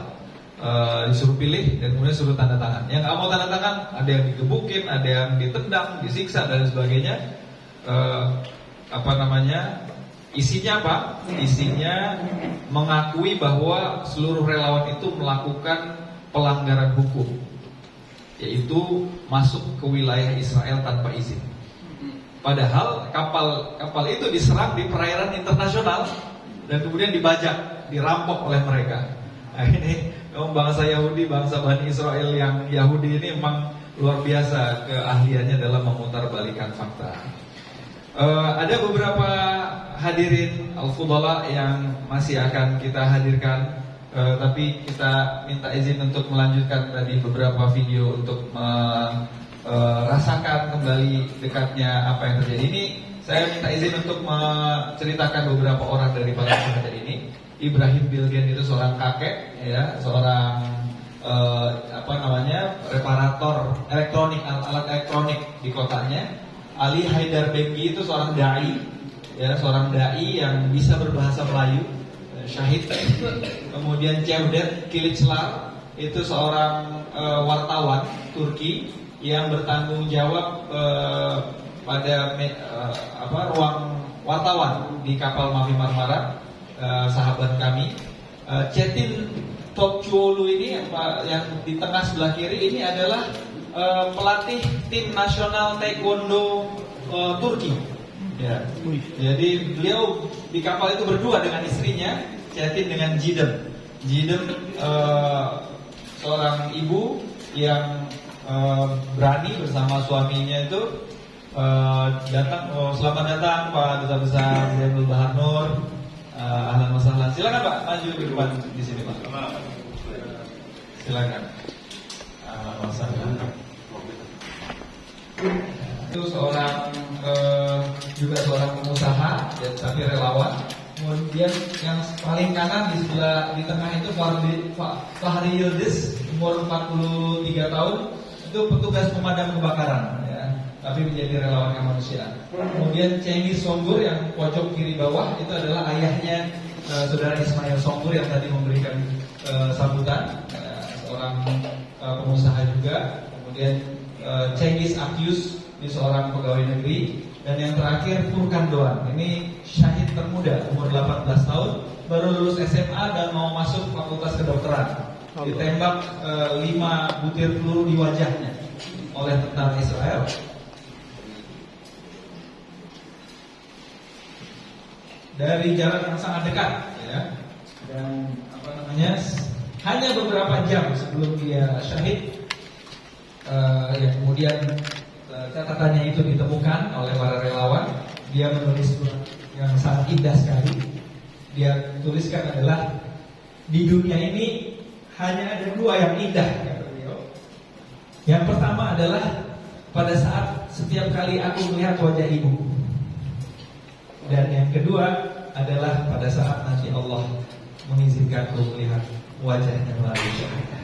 disuruh pilih dan kemudian suruh tanda tangan. Yang nggak mau tanda tangan, ada yang digebukin, ada yang ditendang, disiksa dan sebagainya. Isinya apa? Isinya mengakui bahwa seluruh relawan itu melakukan pelanggaran hukum, yaitu masuk ke wilayah Israel tanpa izin. Padahal kapal itu diserang di perairan internasional dan kemudian dibajak, dirampok oleh mereka. Nah, ini memang bangsa Yahudi, bangsa Bani Israel yang Yahudi ini memang luar biasa keahliannya dalam memutarbalikkan fakta. Ada beberapa hadirin al-fudhala yang masih akan kita hadirkan, tapi kita minta izin untuk melanjutkan tadi beberapa video untuk merasakan kembali dekatnya apa yang terjadi. Ini saya minta izin untuk menceritakan beberapa orang dari para peserta ini. Ibrahim Bilgen itu seorang kakek, ya, seorang reparator elektronik, alat elektronik di kotanya. Ali Haidar Bengki itu seorang dai, ya, seorang dai yang bisa berbahasa Melayu, syahid. Kemudian Cevdet Kiliclar itu seorang wartawan Turki yang bertanggung jawab pada ruang wartawan di kapal Mavi Marmara, sahabat kami. Çetin Topçuoğlu ini yang di tengah sebelah kiri ini adalah pelatih tim nasional taekwondo Turki. Ya. Jadi beliau di kapal itu berdua dengan istrinya, Çetin dengan Jidem. Jidem seorang ibu yang berani bersama suaminya itu datang. Selamat datang Pak Duta Besar Zainul Bahar Nur. Ahlan wa sahlan. Silakan Pak, maju ke depan di sini Pak. Silakan. Ahlan wa sahlan. Itu juga seorang pengusaha, tapi relawan. Kemudian yang paling kanan di tengah itu Fahri Yildiz, umur 43 tahun, itu petugas pemadam kebakaran, ya, tapi menjadi relawan kemanusiaan. Kemudian Cengiz Songur yang pojok kiri bawah itu adalah ayahnya saudara Ismail Songur yang tadi memberikan sambutan, seorang pengusaha juga. Kemudian Cengiz Akyus, ini seorang pegawai negeri. Dan yang terakhir Furkan Doğan, ini syahid termuda, umur 18 tahun, baru lulus SMA dan mau masuk fakultas kedokteran. Ditembak 5 butir peluru di wajahnya oleh tentara Israel. Dari jarak yang sangat dekat, ya. Dan hanya beberapa jam sebelum dia syahid, ya kemudian catatannya itu ditemukan oleh para relawan. Dia menulis surat yang sangat indah sekali. Dia tuliskan adalah, di dunia ini hanya ada 2 yang indah, kata beliau. Yang pertama adalah pada saat setiap kali aku melihat wajah ibu. Dan yang kedua adalah pada saat nanti Allah mengizinkanku melihat wajahnya melalui syahadah.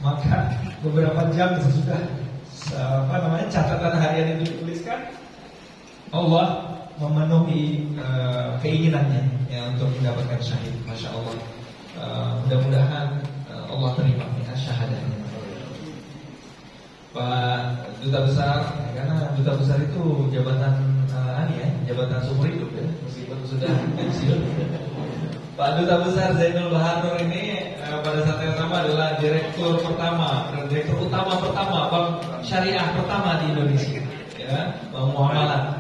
Maka beberapa jam sesudah catatan harian itu dituliskan, Allah memenuhi keinginannya, ya, untuk mendapatkan syahid. Masya Allah. Mudah-mudahan Allah terima syahadahnya. Pak Duta Besar, karena Duta Besar itu jabatan jabatan seumur hidup, ya, meskipun sudah pensiun. Pak Duta Besar Zainul Bahar Nur ini pada saat yang sama adalah direktur utama pertama Bank Syariah pertama di Indonesia, ya, Bank Muamalat.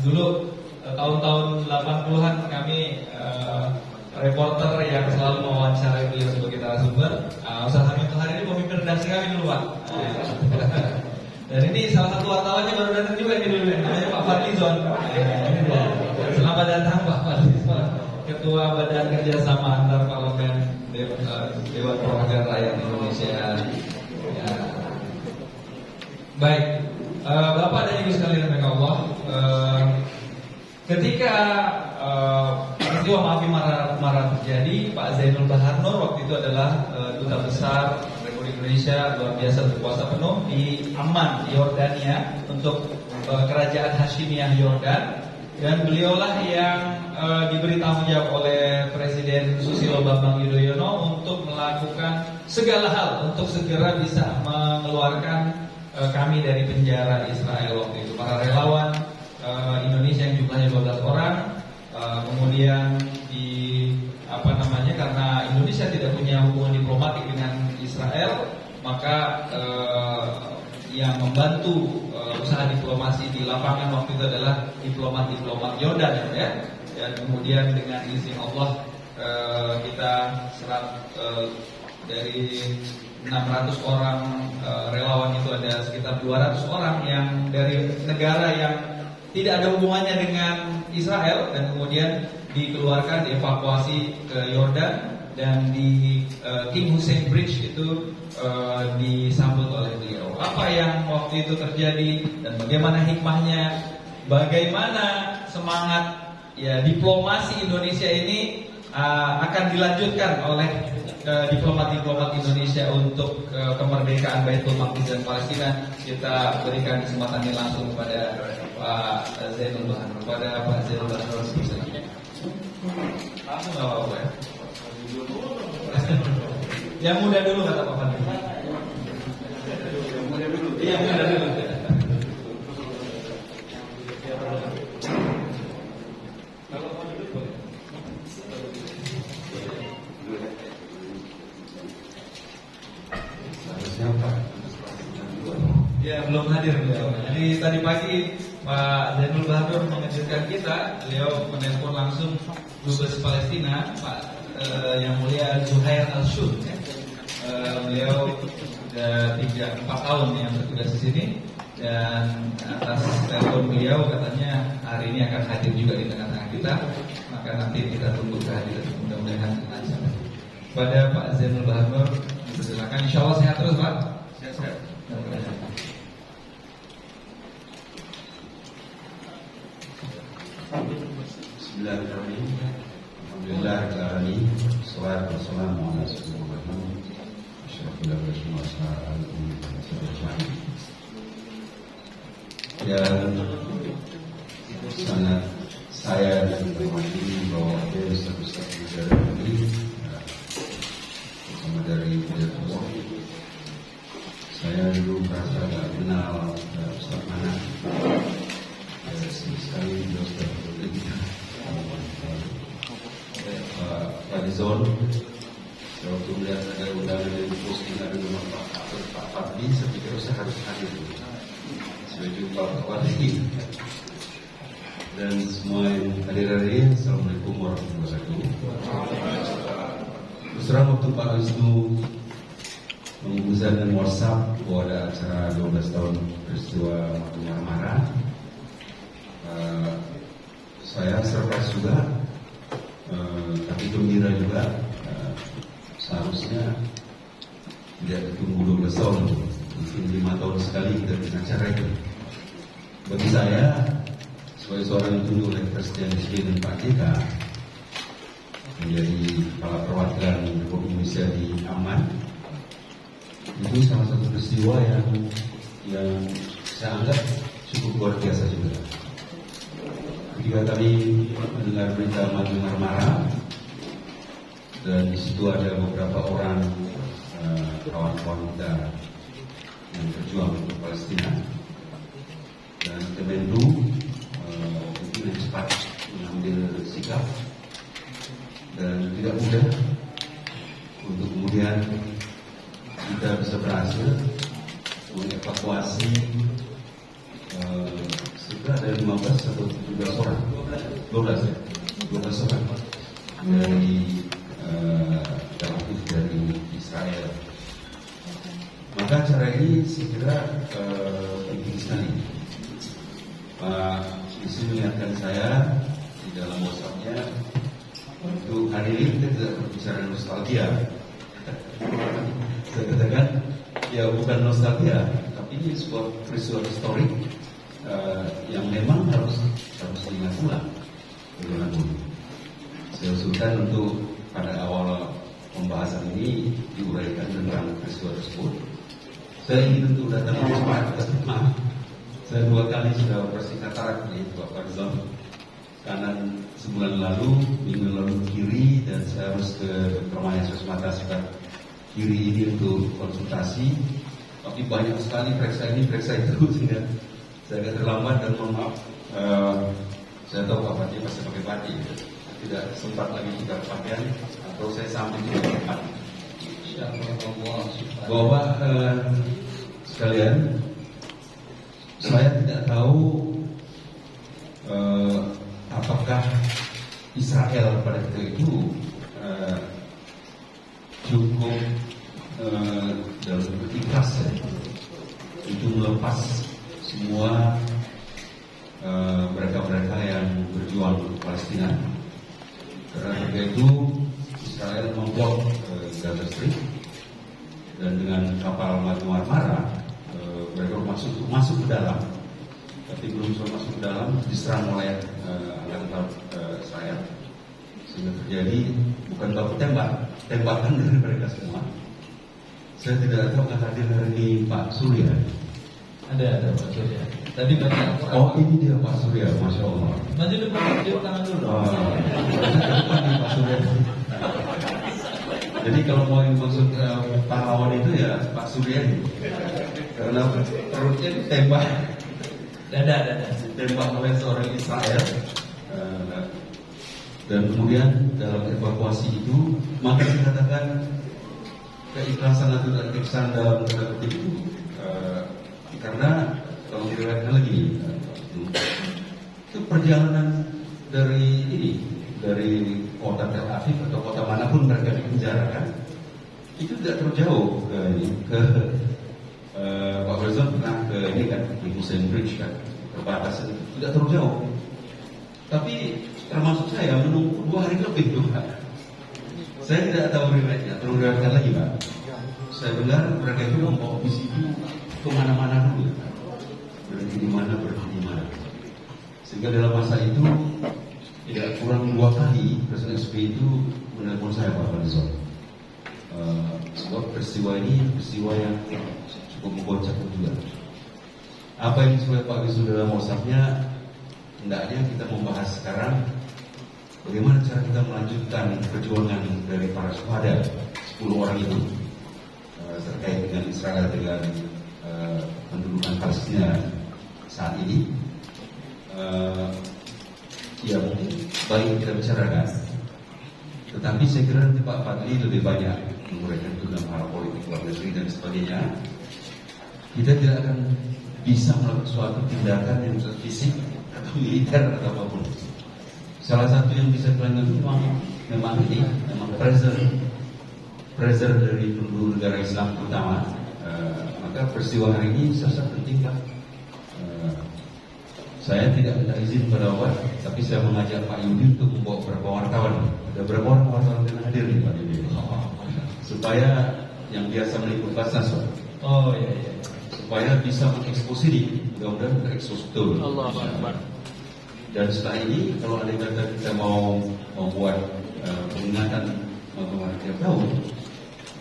Dulu tahun-tahun 80-an kami reporter yang selalu mewawancarai beliau sebagai narasumber. Ustaz Hamid hari ini pemimpin redaksi kami dulu Pak. Dan ini salah satu wartawannya baru datang juga ini dulu, namanya Pak Fadlizon. Selamat datang Pak Fadlizon, Ketua Badan Kerjasama Antar Parlemen Dewan Perwakilan Rakyat Indonesia. Ya. Baik, Bapak dan Ibu sekalian yang Allah, ketika peristiwa Mavi Marmara terjadi, Pak Zainul Bahar Nur waktu itu adalah Duta Besar Republik Indonesia luar biasa berkuasa penuh di Amman, Yordania, untuk Kerajaan Hashimiyah Yordan. Dan beliaulah yang diberi tanggung jawab oleh Presiden Susilo Bambang Yudhoyono untuk melakukan segala hal untuk segera bisa mengeluarkan kami dari penjara Israel waktu itu. Para relawan Indonesia yang jumlahnya 12 orang, kemudian karena Indonesia tidak punya hubungan diplomatik dengan Israel, maka yang membantu usaha diplomasi di lapangan waktu itu adalah diplomat Yordan, ya. Dan kemudian dengan izin Allah kita dari 600 orang relawan itu ada sekitar 200 orang yang dari negara yang tidak ada hubungannya dengan Israel, dan kemudian dikeluarkan, dievakuasi ke Yordan, dan di King Hussein Bridge itu disambut oleh beliau. Apa yang waktu itu terjadi dan bagaimana hikmahnya, bagaimana semangat, ya, diplomasi Indonesia ini akan dilanjutkan oleh diplomat-diplomat Indonesia untuk kemerdekaan Baitul Maqdis dan Palestina. Kita berikan kesempatan ini langsung kepada Pak Zainul Bahar Nur. Pada Pak Zainul Bahar Nur, langsung nggak apa-apa ya. Yang muda dulu kata Pak Fadli. Yang muda dulu. Ya, belum hadir beliau. Jadi tadi pagi Pak Zainul Bahadur mengejutkan kita. Beliau menelpon langsung Dubes Palestina, Pak yang mulia Zuhair Al-Shud. Beliau sudah 3-4 tahun yang bertugas di sini, dan atas telepon beliau katanya hari ini akan hadir juga di tengah-tengah kita. Maka nanti kita tunggu kehadiran, mudah-mudahan lancar. Pada Pak Zainul Bahadur, silakan. Insya Allah sehat terus Pak. Sehat. Bismillahirrahmanirrahim. Alhamdulillahirrahmanirrahim. Wassalatu wassalamu ala rasulillah. Dan sangat saya dan berhormati bahwa ada Ustaz-Ustaz negara ini bersama dari Hidayatullah. Saya dulu merasa tak kenal Ustaz Manak. Sekali beliau sudah berbeda. Pak Dizon, waktu melihat ada undangan yang diposting ada nama Pak Fadli, saya pikir saya harus hadir. Saya jumpa Pak Fadli dan semua yang hadir hari ini. Assalamualaikum warahmatullahi wabarakatuh. Terus terang waktu Pak Wisnu menguzan dan WhatsApp bahwa ada acara 12 tahun peristiwa Marmara, saya surprise juga, tapi gembira juga. Seharusnya tidak ditunggu 12 tahun, mungkin 5 tahun sekali kita bikin acara itu. Bagi saya, sebagai seorang yang ditunjuk oleh Presiden SBY dan Pak JK menjadi kepala perwakilan Republik Indonesia di Amman, itu salah satu peristiwa yang saya anggap cukup luar biasa juga. Ketika kami mendengar berita Mati Marmara, dan di situ ada beberapa orang kawan-kawan kita yang berjuang untuk Palestina, dan Kemenlu mungkin yang cepat mengambil sikap dan tidak mudah untuk kemudian kita bisa berhasil mengevakuasi sudah ada 15 atau 17 orang, 12 orang dari Tel Aviv, dari Israel. Maka acara ini saya kira penting sekali. Pak Isi mengingatkan saya di dalam WhatsApp-nya untuk hari ini kita tidak berbicara nostalgia. Saya katakan ya bukan nostalgia, tapi ini sebuah peristiwa historik yang memang harus diingat ulang. Saya usulkan untuk pada awal pembahasan ini diuraikan tentang peristiwa tersebut. Saya ingin untuk datang cepat, maaf. Saya 2 kali sudah operasi katarak di Bapak Rizal. Kanan sebulan lalu, minggu lalu kiri, dan saya harus ke Dr. Maya Susmata sekitar kiri ini untuk konsultasi. Tapi banyak sekali periksa ini, periksa itu, sehingga saya agak terlambat dan mohon maaf. Saya tahu Pak Fatih pasti pakai batik, tidak sempat lagi kita pakaian, atau saya sampai di tempat. Bapak sekalian, saya tidak tahu apakah Israel pada ketika itu cukup dalam ikhlas itu melepas semua mereka-mereka yang berjuang untuk Palestina. Karena ketika itu Israel memblok Gaza Strip, dan dengan kapal Mati Marmara mereka masuk ke dalam, tapi belum sempat masuk ke dalam diserang oleh angkatan Israel, sehingga terjadi bukan baku tembakan dari mereka semua. Saya tidak tahu apakah hadir hari ini Pak Surya. Ada Pak Surya. Tadi baca. Oh ini dia Pak Surya, Masya Allah. Maju depan, tangan dulu. Pak Surya. Jadi kalau mau maksud pahlawan itu ya Pak Surya, karena perutnya ditembak, Dada. ditembak oleh seorang Israel. Dan kemudian dalam evakuasi itu maka dikatakan keikhlasan atau keikhlasan dalam tanda kutip itu karena kalau diriwayatkan lagi itu perjalanan dari kota Tel Aviv atau kota manapun mereka dipenjarakan itu tidak terjauh ke Pak Wilson pernah ke ini kan di Hussein Bridge kan, perbatasan itu tidak terjauh. Tapi termasuk saya menunggu 2 hari lebih tuh Pak. Saya tidak tahu riwayatnya, perlu riwayatkan lagi Pak. Saya dengar mereka itu membawa bis itu kemana-mana dulu, berhenti di mana. Sehingga dalam masa itu tidak kurang 2 kali Presiden SBY itu menelpon saya Pak Wilson. Sebab peristiwa ini peristiwa yang cukup mengkocak juga. Apa yang disuai Pak Wilson dalam WhatsApp-nya, hendaknya kita membahas sekarang bagaimana cara kita melanjutkan perjuangan dari para syuhada 10 orang itu terkait dengan Israel, dengan pendudukan Palestina saat ini. Ya mungkin baik kita bicarakan, tetapi saya kira nanti Pak Fadli lebih banyak menguraikan itu dalam hal politik luar negeri dan sebagainya. Kita tidak akan bisa melakukan suatu tindakan yang fisik atau militer atau apapun. Salah satu yang bisa dilakukan itu memang pressure dari penduduk negara Islam terutama. Maka peristiwa hari ini sangat penting Pak. Saya tidak minta izin pada Bapak, tapi saya mengajak Pak Yudi untuk membawa beberapa wartawan. Ada beberapa orang wartawan yang hadir nih Pak Yudi, supaya yang biasa meliput Basnas Pak. Oh iya. Supaya bisa mengekspos ini, mudah-mudahan terekspos betul. Allahu Akbar. Dan setelah ini kalau ada kata kita mau membuat peringatan tiap tahun,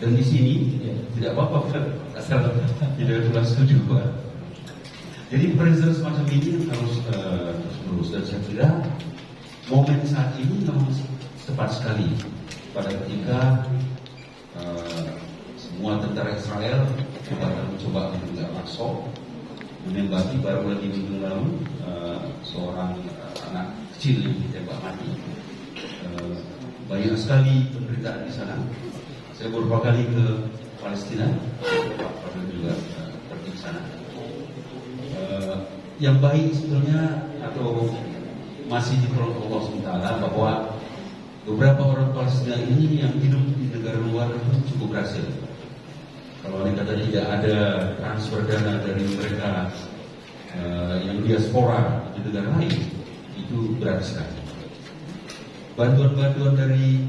dan di sini ya, tidak apa-apa Pak, asal tidak pula setuju Pak. Jadi pressure semacam ini harus terus, dan saya kira momen saat ini memang tepat sekali pada ketika semua tentara Israel mencoba menembak Al-Aqsa, menembaki baru lagi minggu lalu seorang anak kecil yang ditembak mati. Banyak sekali penderitaan di sana. Saya beberapa kali ke Palestina, pernah juga pergi ke sana. Yang baik sebetulnya atau masih ditolong Allah SWT bahwa beberapa orang Palestina ini yang hidup di negara luar itu cukup berhasil. Kalau dikata tidak ada transfer dana dari mereka yang diaspora di negara lain, itu berat sekali. Bantuan-bantuan dari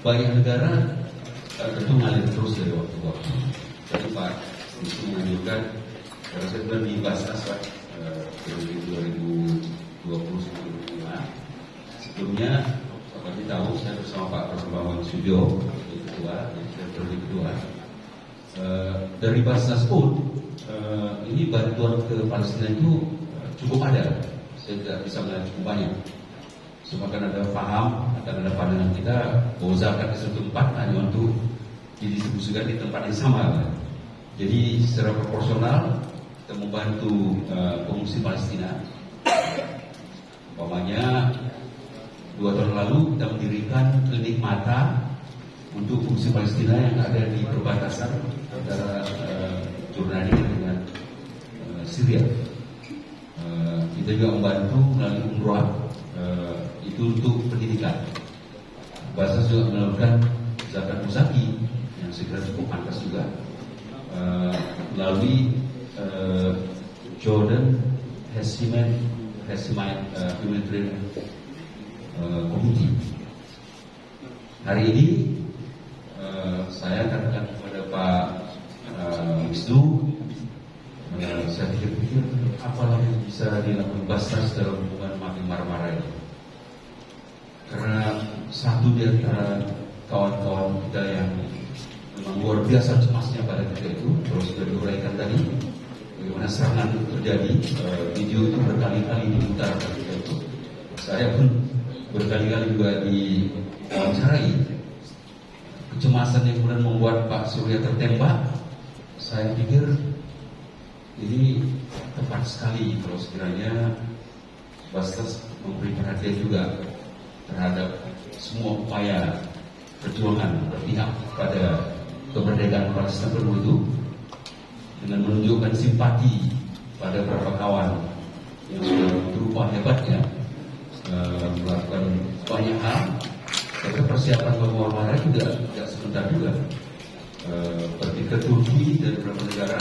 banyak negara tentu mengalir terus dari waktu ke waktu. Jadi Pak itu menunjukkan, karena saya sudah di Basnas Pak 2020-2025. Sebelumnya seperti tahu saya bersama Pak Profesor Bambang Sudjo, ketua, jadi saya periode kedua. Dari Basnas pun ini bantuan ke Palestina itu cukup ada. Saya tidak bisa melihat cukup banyak. Sebab akan ada paham, akan ada pandangan kita bahwa zakat di suatu tempat hanya untuk didistribusikan di tempat yang sama. Jadi secara proporsional kita membantu pengungsi Palestina. Umpamanya 2 tahun lalu kita mendirikan klinik mata untuk pengungsi Palestina yang ada di perbatasan antara Jordania dengan Syria. Kita juga membantu melalui umroh itu untuk pendidikan. Bahasa juga melakukan zakat musaki yang segera cukup pantas juga melalui Jordan Hashemite Humanitarian Committee. Hari ini saya katakan kepada Pak Wisnu, saya pikir apa lagi bisa dilakukan Basnas dalam hubungan makin marah-marah ini. Karena satu di antara kawan-kawan kita yang memang luar biasa cemasnya pada ketika itu, terus sudah diuraikan tadi bagaimana serangan itu terjadi. Video itu berkali-kali diputar ketika itu. Saya pun berkali-kali juga diwawancarai kecemasan yang kemudian membuat Pak Surya tertembak, saya pikir ini tepat sekali kalau sekiranya Basnas memberi perhatian juga terhadap semua upaya perjuangan berpihak pada kemerdekaan Palestina penuh itu, dengan menunjukkan simpati pada beberapa kawan yang sudah berupaya hebatnya melakukan banyak hal. Tapi persiapan pembangunan juga tidak sebentar juga. Pergi ke Turki dari beberapa negara,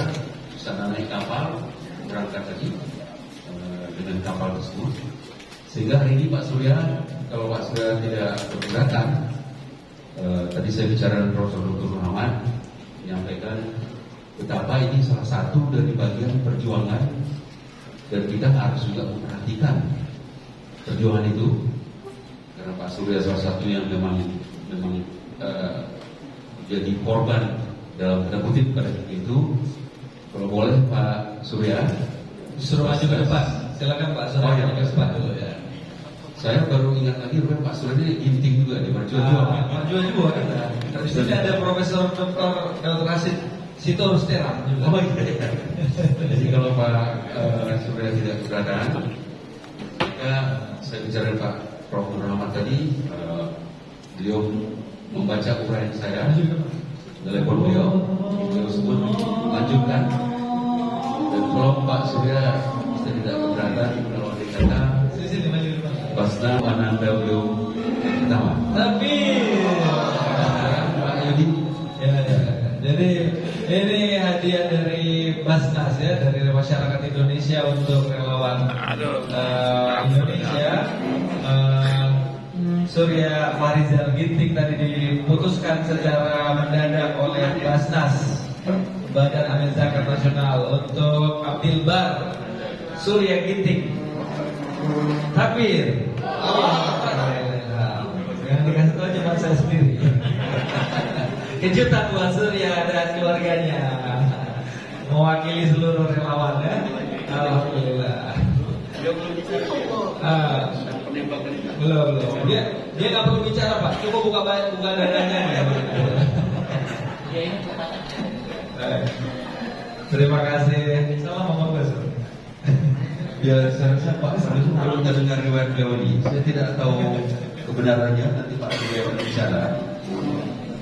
di sana naik kapal, berangkat lagi dengan kapal tersebut. Sehingga hari ini Pak Surya, kalau Pak Surya tidak keberatan, tadi saya bicara dengan Profesor Dr. Muhammad, menyampaikan betapa ini salah satu dari bagian perjuangan, dan kita harus juga memperhatikan perjuangan itu. Karena Pak Surya salah satu yang memang jadi korban dalam tanda kutip pada itu. Kalau boleh Pak Surya Suruh maju ke depan. Silakan Pak Surya maju ke depan dulu ya. Saya baru ingat lagi rupanya Pak Surya ini ginting juga di berjuang-juang. Berjuang-juang. Di sini ada Profesor Dr. Rasid Sito Rustera. Oh iya. Jadi kalau Pak Surya tidak keberatan, maka saya bicara dengan Pak Prof. Muhammad tadi, beliau membaca uraian saya, telepon beliau sebut lanjutkan. Dan kalau Pak Surya tidak keberatan, kalau dikata Basnas Ananda beliau pertama. Tapi Pak Yudi, ya. Jadi ini hadiah dari Basnas ya, dari masyarakat Indonesia untuk relawan Indonesia. Surya Marizal Ginting tadi diputuskan secara mendadak oleh Basnas, Badan Amil Zakat Nasional, untuk Abdul Bar Surya Ginting. Takbir. Yang dikasih tahu cuma saya sendiri. Kejutan buat Surya dan keluarganya, mewakili seluruh relawan ya. Alhamdulillah. Belum. Dia nggak perlu bicara Pak. Coba buka dadanya ya. Terima kasih. Salam Mama Bos. ya saya rasa Pak Surya belum terdengar riwayat beliau ini. Saya tidak tahu kebenarannya, nanti Pak Surya akan bicara.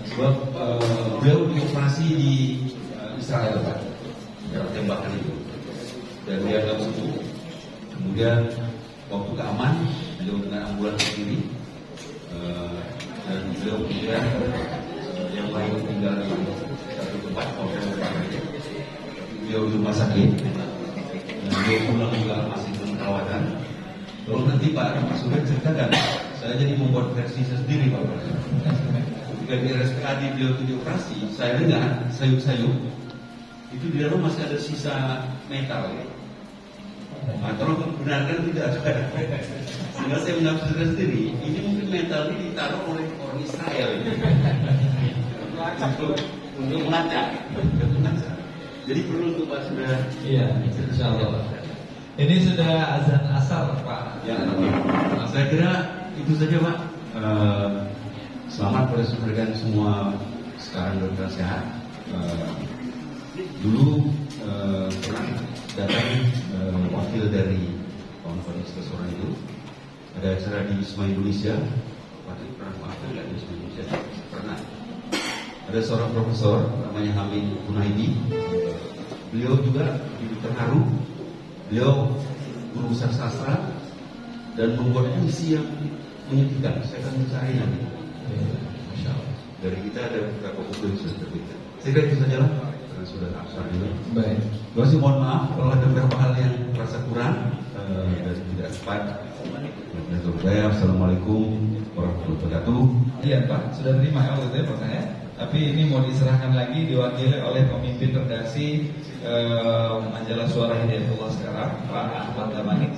Sebab beliau dioperasi di Israel Pak, dalam tembakan itu, dan dia nggak sembuh. Kemudian waktu keaman, beliau dengan ambulans sendiri, dan beliau kemudian yang lain tinggal di satu tempat, beliau di rumah sakit, dan beliau pulang juga masih dalam perawatan. Kalau nanti Pak Surya ceritakan, saya jadi membuat versi saya sendiri Pak. Ketika di RSPAD beliau itu dioperasi, saya dengar sayup-sayup itu di dalam masih ada sisa metal. Atau benarkan tidak ada. Sehingga saya menafsirkan sendiri, ini mungkin metal ini ditaruh oleh orang Israel untuk melacak. Jadi perlu untuk Pak Surya. Iya, insyaallah. Ini sudah azan asar Pak. Ya, saya kira itu saja Pak. Selamat pada rekan semua sekarang dokter sehat. Dulu pernah datang wakil dari kawan-kawan seseorang itu, ada acara di Wisma Indonesia. Wakil pernah wakil di Wisma Indonesia pernah. Ada seorang profesor namanya Hamid Hunaidi. Beliau juga terharu. Beliau guru besar sastra dan membuat puisi yang menyedihkan. Saya akan mencari nanti. Masya Allah. Dari kita ada beberapa buku yang sudah terbitkan. Saya kira itu saja lah. Karena sudah absen juga. Baik. Terima kasih, mohon maaf kalau ada beberapa hal yang terasa kurang dan tidak tepat. Assalamualaikum warahmatullahi wabarakatuh. Iya Pak, sudah terima ya waktu itu ya Pak saya. Tapi ini mau diserahkan lagi diwakili oleh pemimpin redaksi majalah Suara Hidayatullah sekarang, Pak Ahmad Damanik.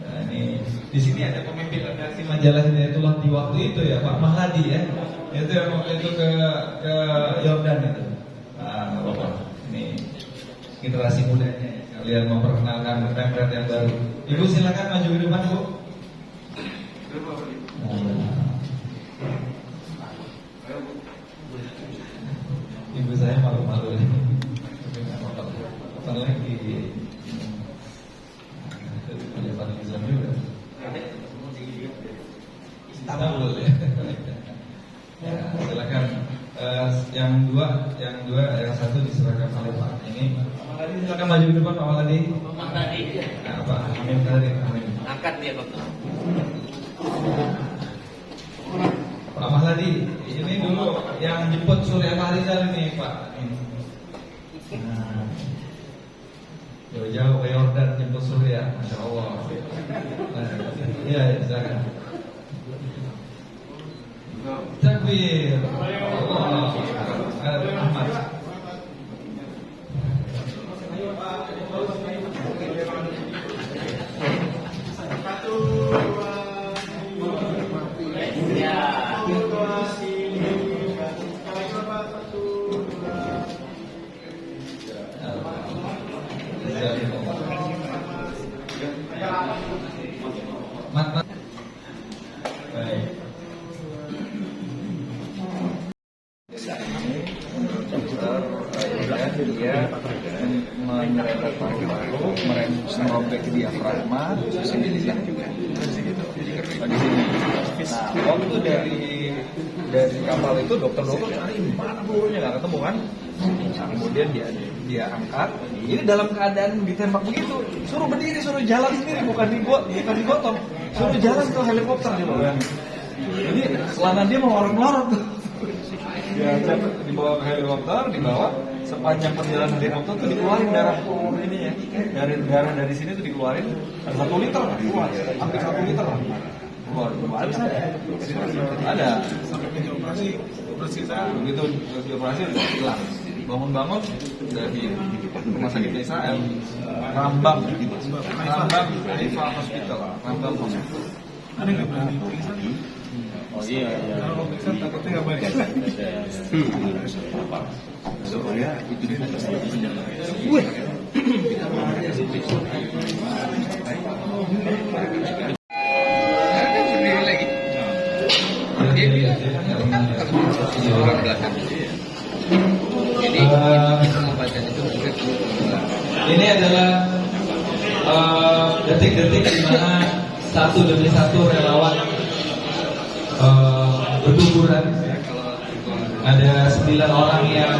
Nah, ini di sini ada pemimpin redaksi majalah Hidayatullah di waktu itu ya, Pak Mahadi ya. Itu yang waktu itu ke Yordan itu. Nah, Bapak, ini generasi mudanya ya. Kalian memperkenalkan pemret yang baru. Ibu silakan maju ke depan Bu. yang dua, yang satu diserahkan oleh Pak. Ini Pak Ladi, silakan maju ke depan Pak Ladi. Nah, Pak Amin tadi, Amin. Angkat dia Pak. Pak Mahladi, ini dulu yang jemput Surya Farizal ini Pak. Nah, jauh-jauh ke Yordan jemput Surya, Masya Allah. Iya, silakan. Takbir. Allah. Ahmad. Mat. Baik. Dia menyerempet paru-paru, merobek diafragma, terus ini juga di sini. Nah, waktu dari kapal itu dokter cari mana pelurunya nggak ketemu kan? Nah, kemudian dia angkat. Ini dalam keadaan ditembak begitu, suruh berdiri, suruh jalan sendiri, bukan digotong, suruh jalan ke helikopter dia bilang. Ini celana dia melorot-melorot tuh. Dia dibawa ke helikopter, dibawa sepanjang perjalanan helikopter tuh dikeluarin darah ini ya, dari sini tuh dikeluarin 1 liter lah, keluar, hampir 1 liter lah. Keluar ada begitu operasi hilang, bangun dari rumah sakit Israel, Rambam Haifa Hospital, Rambam Hospital. Ada nggak berani tulisan? Oh iya. Kalau tulisan takutnya nggak banyak. Soalnya itu dia. Wih. Ini adalah detik-detik di mana satu demi satu relawan berguguran. Ada 9 orang yang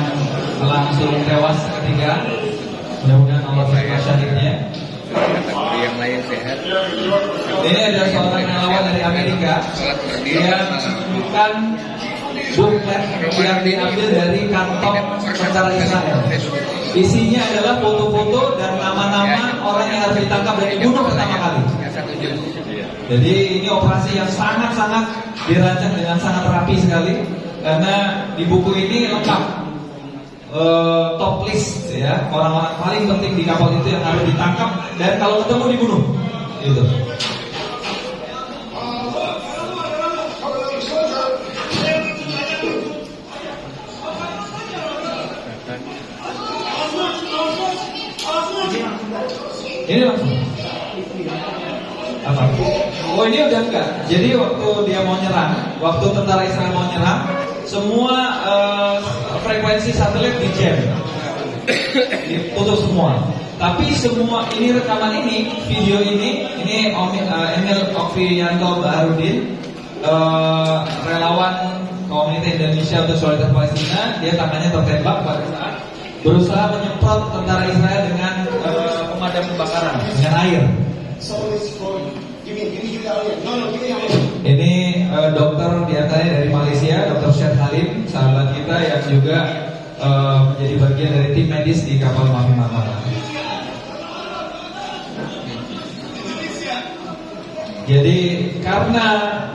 langsung tewas ketika, mudah-mudahan Allah berikan syahidnya. Yang lain sehat. Ini adalah seorang relawan dari Amerika yang menunjukkan buklet yang diambil dari kantong tentara Israel. Isinya adalah foto-foto dan nama-nama orang yang harus ditangkap dan dibunuh pertama kali. Jadi ini operasi yang sangat-sangat dirancang dengan sangat rapi sekali, karena di buku ini lengkap top list ya, orang-orang paling penting di kapal itu yang harus ditangkap dan kalau ketemu dibunuh. Gitu. Ini langsung apa? Oh ini udah enggak. Jadi waktu dia mau nyerang, waktu tentara Israel mau nyerang, semua frekuensi satelit di jam, diputus semua. Tapi semua ini rekaman ini, video ini Emil Okvianto Baharudin, relawan Komunitas Indonesia untuk Solidaritas Palestina, dia tangannya tertembak pada saat berusaha menyemprot tentara Israel dengan pemadam kebakaran dengan air. Ini dokter diantaranya dari Malaysia, Dr. Syed Halim, sahabat kita yang juga menjadi bagian dari tim medis di kapal Mafi Marmara. Jadi karena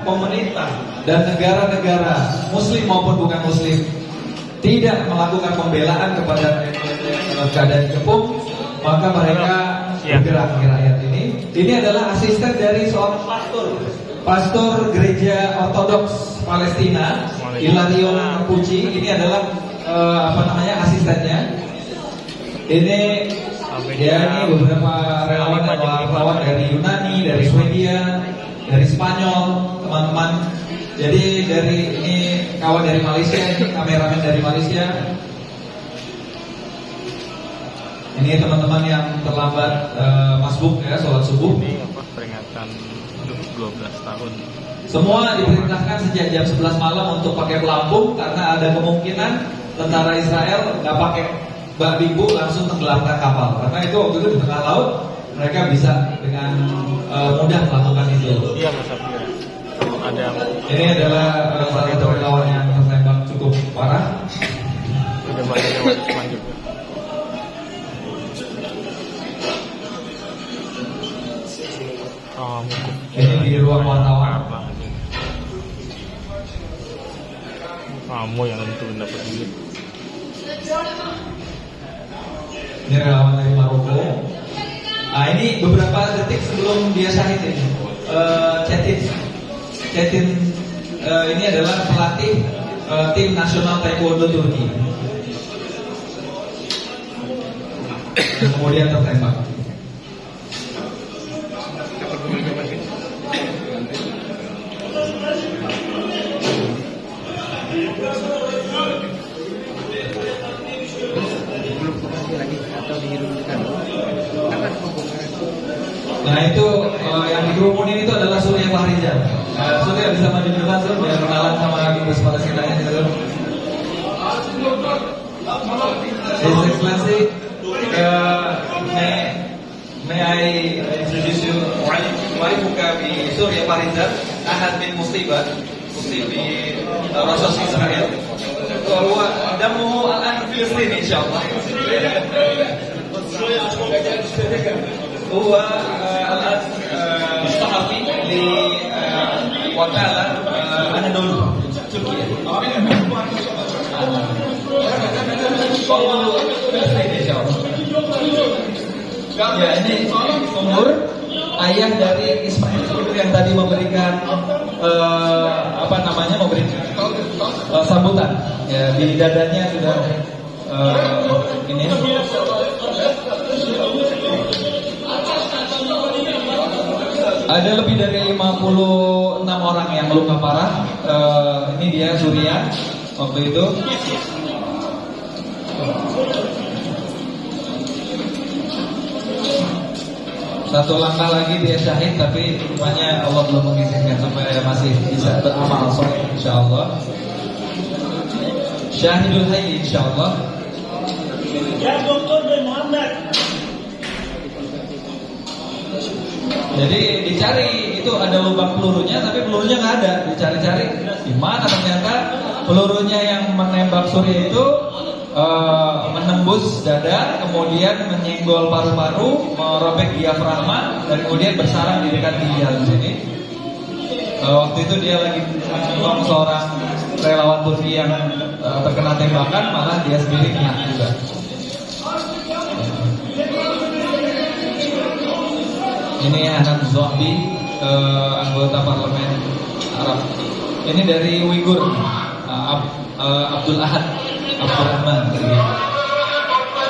pemerintah dan negara-negara Muslim maupun bukan Muslim tidak melakukan pembelaan kepada keadaan dikepung, maka mereka bergerak ke rakyat ini. Ini adalah asisten dari seorang pastor gereja Ortodoks Palestina, Ilarion Pucci. Ini adalah asistennya. Ini beberapa relawan dari Yunani, dari Swedia, dari Spanyol, teman-teman. Jadi dari ini kawan dari Malaysia, ini kameramen dari Malaysia. Ini teman-teman yang terlambat masbuk ya, sholat subuh. Ini peringatan 12 tahun. Semua diperintahkan sejak jam 11 malam untuk pakai pelampung karena ada kemungkinan tentara Israel nggak pakai bak bimbu langsung tenggelamkan kapal, karena itu waktu itu di tengah laut mereka bisa dengan mudah melakukan itu. Iya Mas Safir. Ada yang Ini adalah salah satu relawan yang tertembak cukup parah. ada banyak yang Usman juga. Oh, mungkin. Ini di ruang wartawan. Kamu yang nentuin dapat duit. Ini relawan dari Maroko. Nah, ini beberapa detik sebelum dia syahid ini. Çetin ini adalah pelatih tim nasional taekwondo Turki. Kemudian tertembak. Nah itu yang dikerumunin itu adalah Surya Fahrizal. Surya bisa maju di depan Sur, biar kenalan sama Dubes Palestinanya Sur. His Excellency, may I introduce you waifuka bi Surya Fahrizal, ahad min musibah في رصاص إسرائيل وهو دمه الآن في فلسطين إن شاء الله. هو الآن صحفي لوكالة أنادولو تركيا. Ya, ini Umur, ayah dari Ismail Sabri yang tadi memberikan memberikan sambutan. Ya, di dadanya sudah ini. Ada lebih dari 56 orang yang luka parah. Ini dia Surya waktu itu. Satu langkah lagi dia syahid, tapi rupanya Allah belum mengizinkan supaya masih bisa beramal soleh insyaallah. Syahidul hayy insyaallah. Ya Dr. Muhammad. Jadi dicari itu ada lubang pelurunya, tapi pelurunya nggak ada. Dicari-cari di mana, ternyata pelurunya yang menembak Surya itu menembus dada, kemudian menyenggol paru-paru, merobek diafragma, dan kemudian bersarang di dekat ginjal di sini. Waktu itu dia lagi menolong seorang relawan Turki yang terkena tembakan, malah dia sendiri kena juga. Ini Hanan Zohbi, anggota parlemen Arab. Ini dari Uighur, Abdul Ahad Abdurrahman.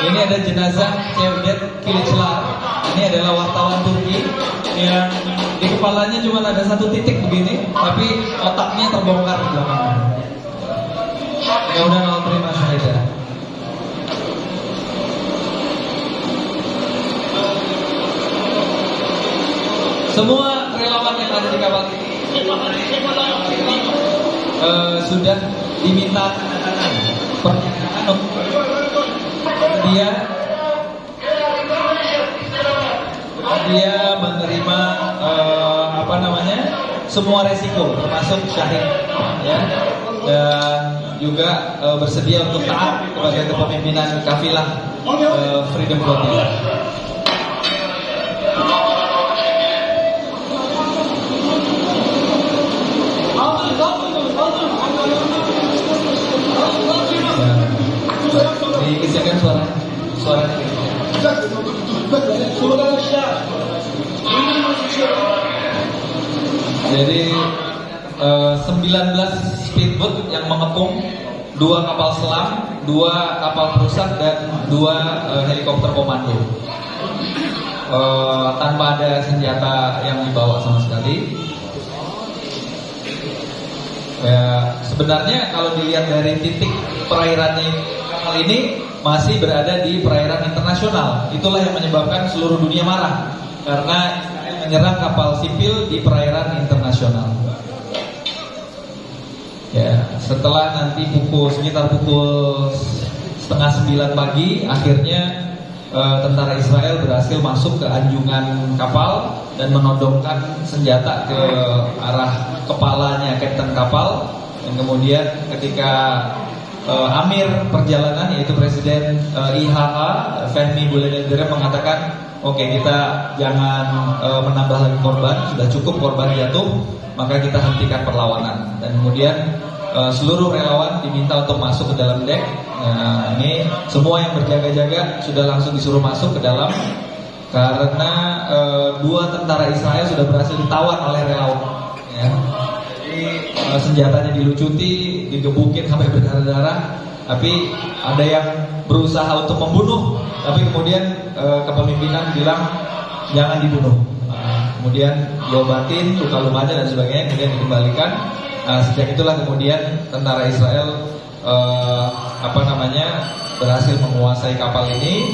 Ini ada jenazah Cevdet Kılıçlar. Ini adalah wartawan Turki yang di kepalanya cuma ada satu titik begini, tapi otaknya terbongkar di belakang. Mudah-mudahan Allah terima syahadah. Semua relawan yang ada di kapal ini sudah diminta pernyataan dia menerima semua resiko termasuk syahid, ya, dan juga bersedia untuk taat kepada kepemimpinan kafilah Freedom Flotilla. Diisikan suara. Jadi 19 speedboat yang mengepung 2 kapal selam, 2 kapal perusak, dan 2 helikopter komando. Tanpa ada senjata yang dibawa sama sekali. Ya, sebenarnya kalau dilihat dari titik perairannya kapal ini masih berada di perairan internasional. Itulah yang menyebabkan seluruh dunia marah, karena menyerang kapal sipil di perairan internasional. Ya, setelah nanti sekitar pukul 8:30 pagi, akhirnya tentara Israel berhasil masuk ke anjungan kapal dan menodongkan senjata ke arah kepalanya kapten kapal. Dan kemudian ketika Amir perjalanan, yaitu Presiden IHH Fehmi Bulenedere mengatakan, oke, kita jangan menambah lagi korban, sudah cukup korban jatuh, maka kita hentikan perlawanan. Dan kemudian seluruh relawan diminta untuk masuk ke dalam dek. Ini semua yang berjaga-jaga sudah langsung disuruh masuk ke dalam, karena 2 tentara Israel sudah berhasil ditawan oleh relawan. Ya. Jadi senjatanya dilucuti, digebukin sampai berdarah-darah. Tapi ada yang berusaha untuk membunuh, tapi kemudian kepemimpinan bilang jangan dibunuh. Kemudian diobatin luka-lukanya dan sebagainya, kemudian dikembalikan. Sejak itulah kemudian tentara Israel berhasil menguasai kapal ini.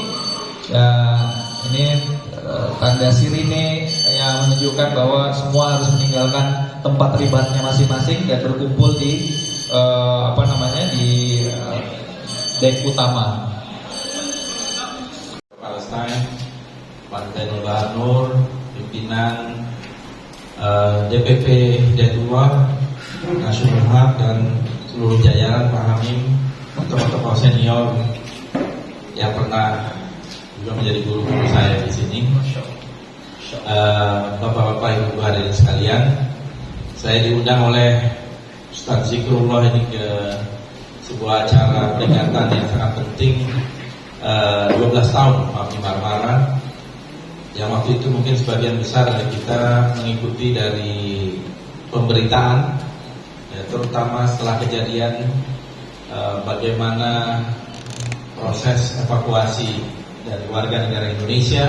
Ini tanda sirine yang menunjukkan bahwa semua harus meninggalkan tempat ribatnya masing-masing dan berkumpul di di dek utama. Palestina, Partai Nurul Nur, pimpinan DPP Hidayatullah, Nasional Hak, dan seluruh jajaran Pak Hamim, tokoh-tokoh senior yang pernah juga menjadi guru-guru saya di sini, bapak-bapak, ibu hadirin sekalian. Saya diundang oleh Ustaz Zikrullah ini ke sebuah acara peringatan yang sangat penting, 12 tahun Mafi Marmara, yang waktu itu mungkin sebagian besar dari kita mengikuti dari pemberitaan, ya, terutama setelah kejadian bagaimana proses evakuasi dari warga negara Indonesia,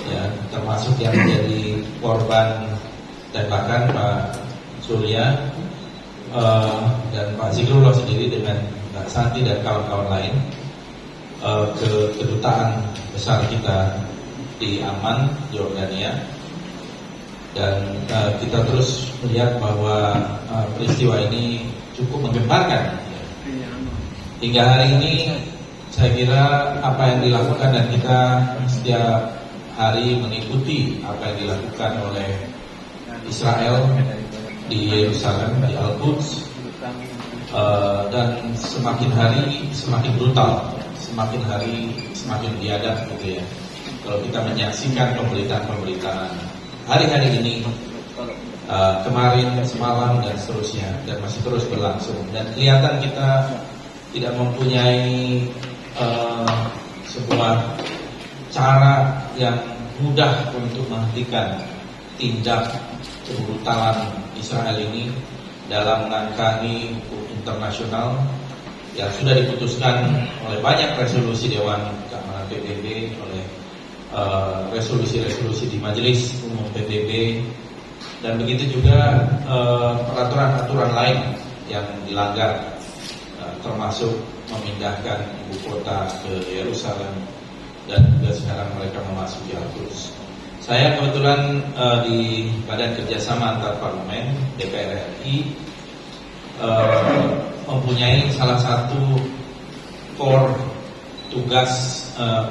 ya, termasuk yang menjadi korban tembakan Pak Surya dan Pak Zikrullah sendiri dengan Mbak Santi dan kawan-kawan lain ke kedutaan besar kita di Amman, Yordania. Dan kita terus melihat bahwa peristiwa ini cukup menggemparkan. Hingga hari ini saya kira apa yang dilakukan, dan kita setiap hari mengikuti apa yang dilakukan oleh Israel di Yerusalem, di Al-Quds, dan semakin hari semakin brutal, semakin hari semakin biadab gitu ya. Kalau kita menyaksikan pemberitaan-pemberitaan hari-hari ini, kemarin, semalam, dan seterusnya, dan masih terus berlangsung, dan kelihatan kita tidak mempunyai sebuah cara yang mudah untuk menghentikan tindak kebrutalan Israel ini dalam menangani hukum internasional yang sudah diputuskan oleh banyak resolusi Dewan Keamanan PBB, oleh resolusi-resolusi di Majelis Umum PBB, dan begitu juga peraturan-peraturan lain yang dilanggar, termasuk memindahkan ibu kota ke Yerusalem, dan juga sekarang mereka memasuki Al-Quds. Saya kebetulan di Badan Kerjasama Antar Parlemen DPR RI mempunyai salah satu core tugas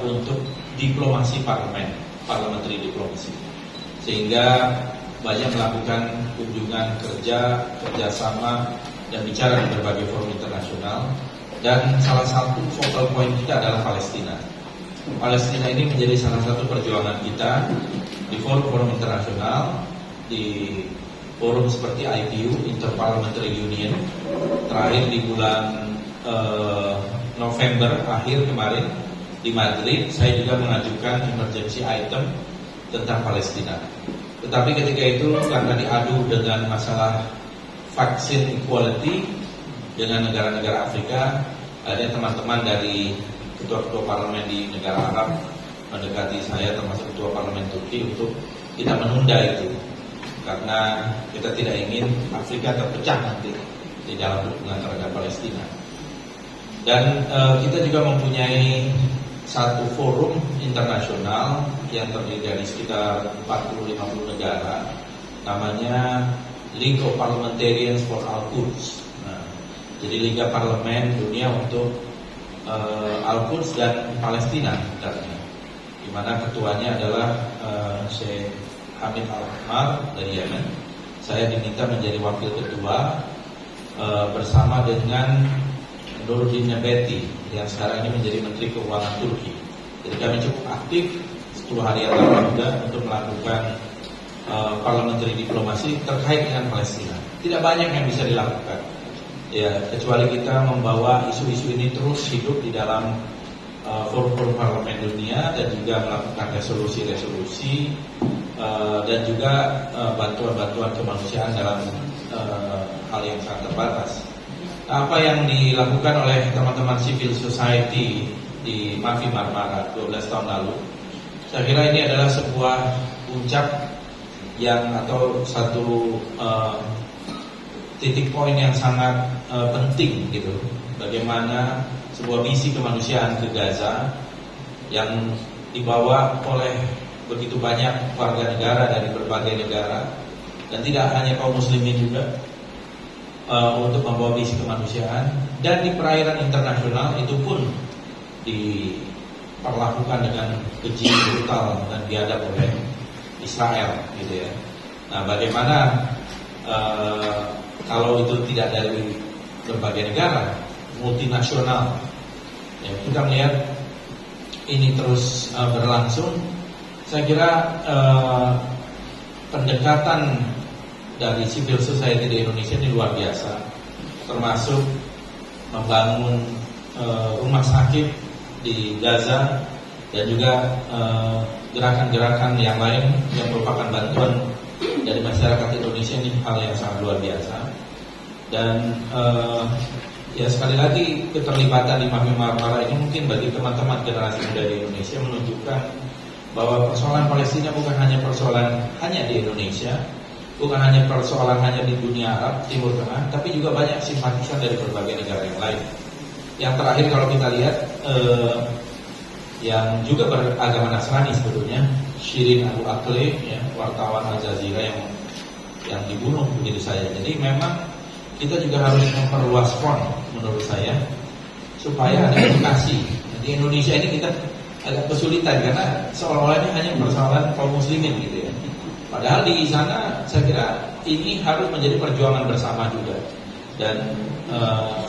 untuk diplomasi parlemen, parliamentary diplomasi, sehingga banyak melakukan kunjungan kerjasama dan bicara di berbagai forum internasional. Dan salah satu focal point kita adalah Palestina. Palestina ini menjadi salah satu perjuangan kita di forum-forum internasional, di forum seperti IPU, Interparliamentary Union. Terakhir di bulan November akhir kemarin di Madrid, saya juga mengajukan emergency item tentang Palestina. Tetapi ketika itu karena diadu dengan masalah vaksin equality dengan negara-negara Afrika, ada teman-teman dari ketua-ketua parlemen di negara Arab mendekati saya, termasuk ketua parlemen Turki, untuk kita menunda itu, karena kita tidak ingin Afrika terpecah nanti di dalam hubungan terhadap Palestina. Dan kita juga mempunyai satu forum internasional yang terdiri dari sekitar 40-50 negara, namanya League of Parliamentarians for Al-Quds. Nah, Jadi Liga Parlemen Dunia untuk Al-Quds dan Palestina sebenarnya, di mana ketuanya adalah Syekh Hamid Al-Ahmar dari Yemen. Saya diminta menjadi wakil ketua bersama dengan Nuruddin Nebeti yang sekarang ini menjadi Menteri Keuangan Turki. Jadi kami cukup aktif 10 hari yang lalu juga untuk melakukan parliamentary diplomasi terkait dengan Palestina. Tidak banyak yang bisa dilakukan, ya, kecuali kita membawa isu-isu ini terus hidup di dalam forum-forum parlemen dunia dan juga melakukan resolusi-resolusi dan juga bantuan-bantuan kemanusiaan dalam hal yang sangat terbatas. Apa yang dilakukan oleh teman-teman civil society di Mafi Marmara 12 tahun lalu, saya kira ini adalah sebuah puncak yang atau satu titik poin yang sangat penting gitu. Bagaimana sebuah misi kemanusiaan ke Gaza yang dibawa oleh begitu banyak warga negara dari berbagai negara dan tidak hanya kaum muslimin juga untuk membawa misi kemanusiaan, dan di perairan internasional itu pun diperlakukan dengan keji, brutal dan biadab oleh Israel gitu ya. Nah, bagaimana kalau itu tidak dari berbagai negara multinasional, ya, kita melihat ini terus berlangsung. Saya kira pendekatan dari civil society di Indonesia ini luar biasa, termasuk membangun rumah sakit di Gaza dan juga gerakan-gerakan yang lain yang merupakan bantuan dari masyarakat Indonesia. Ini hal yang sangat luar biasa. Dan ya sekali lagi keterlibatan di Mafi Marmara ini mungkin bagi teman-teman generasi muda di Indonesia menunjukkan bahwa persoalan Palestina bukan hanya persoalan hanya di Indonesia, bukan hanya persoalan hanya di dunia Arab, Timur Tengah, tapi juga banyak simpatisan dari berbagai negara yang lain. Yang terakhir kalau kita lihat yang juga beragama Nasrani sebetulnya, Shirin Abu Akleh, ya, wartawan Al Jazeera yang dibunuh begitu saja. Jadi memang kita juga harus memperluas front menurut saya supaya ada edukasi. Di Indonesia ini kita agak kesulitan karena seolah-olah ini hanya persoalan kaum muslimin gitu ya. Padahal di sana saya kira ini harus menjadi perjuangan bersama juga, dan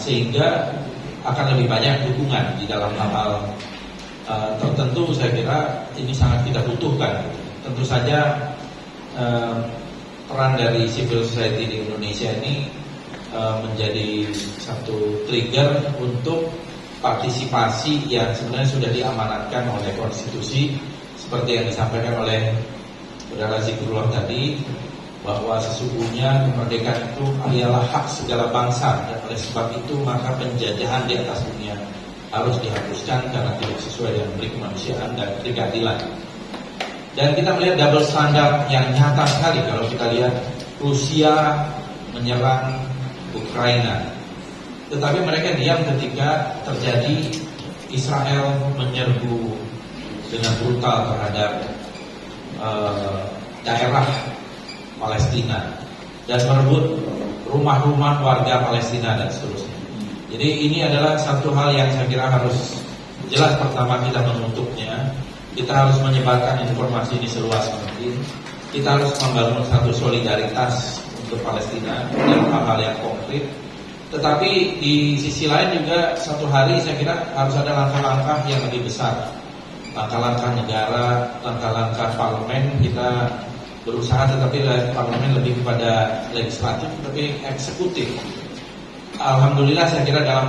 sehingga akan lebih banyak dukungan di dalam hal tertentu. Saya kira ini sangat kita butuhkan. Tentu saja peran dari civil society di Indonesia ini menjadi satu trigger untuk partisipasi yang sebenarnya sudah diamanatkan oleh konstitusi, seperti yang disampaikan oleh Saudara Zikrullah tadi, bahwa sesungguhnya kemerdekaan itu adalah hak segala bangsa, dan oleh sebab itu maka penjajahan di atas dunia harus dihapuskan karena tidak sesuai dengan prinsip kemanusiaan dan keadilan. Dan kita melihat double standard yang nyata sekali kalau kita lihat Rusia menyerang Ukraina, tetapi mereka diam ketika terjadi Israel menyerbu dengan brutal terhadap daerah Palestina dan merebut rumah-rumah warga Palestina dan seterusnya. Jadi ini adalah satu hal yang saya kira harus jelas. Pertama, kita menuntutnya, kita harus menyebarkan informasi ini seluas mungkin. Kita harus membangun satu solidaritas untuk Palestina dalam hal-hal yang konkret. Tetapi di sisi lain juga satu hari saya kira harus ada langkah-langkah yang lebih besar, langkah-langkah negara, langkah-langkah parlemen. Kita berusaha, tetapi parlemen lebih kepada legislatif, tapi eksekutif. Alhamdulillah saya kira dalam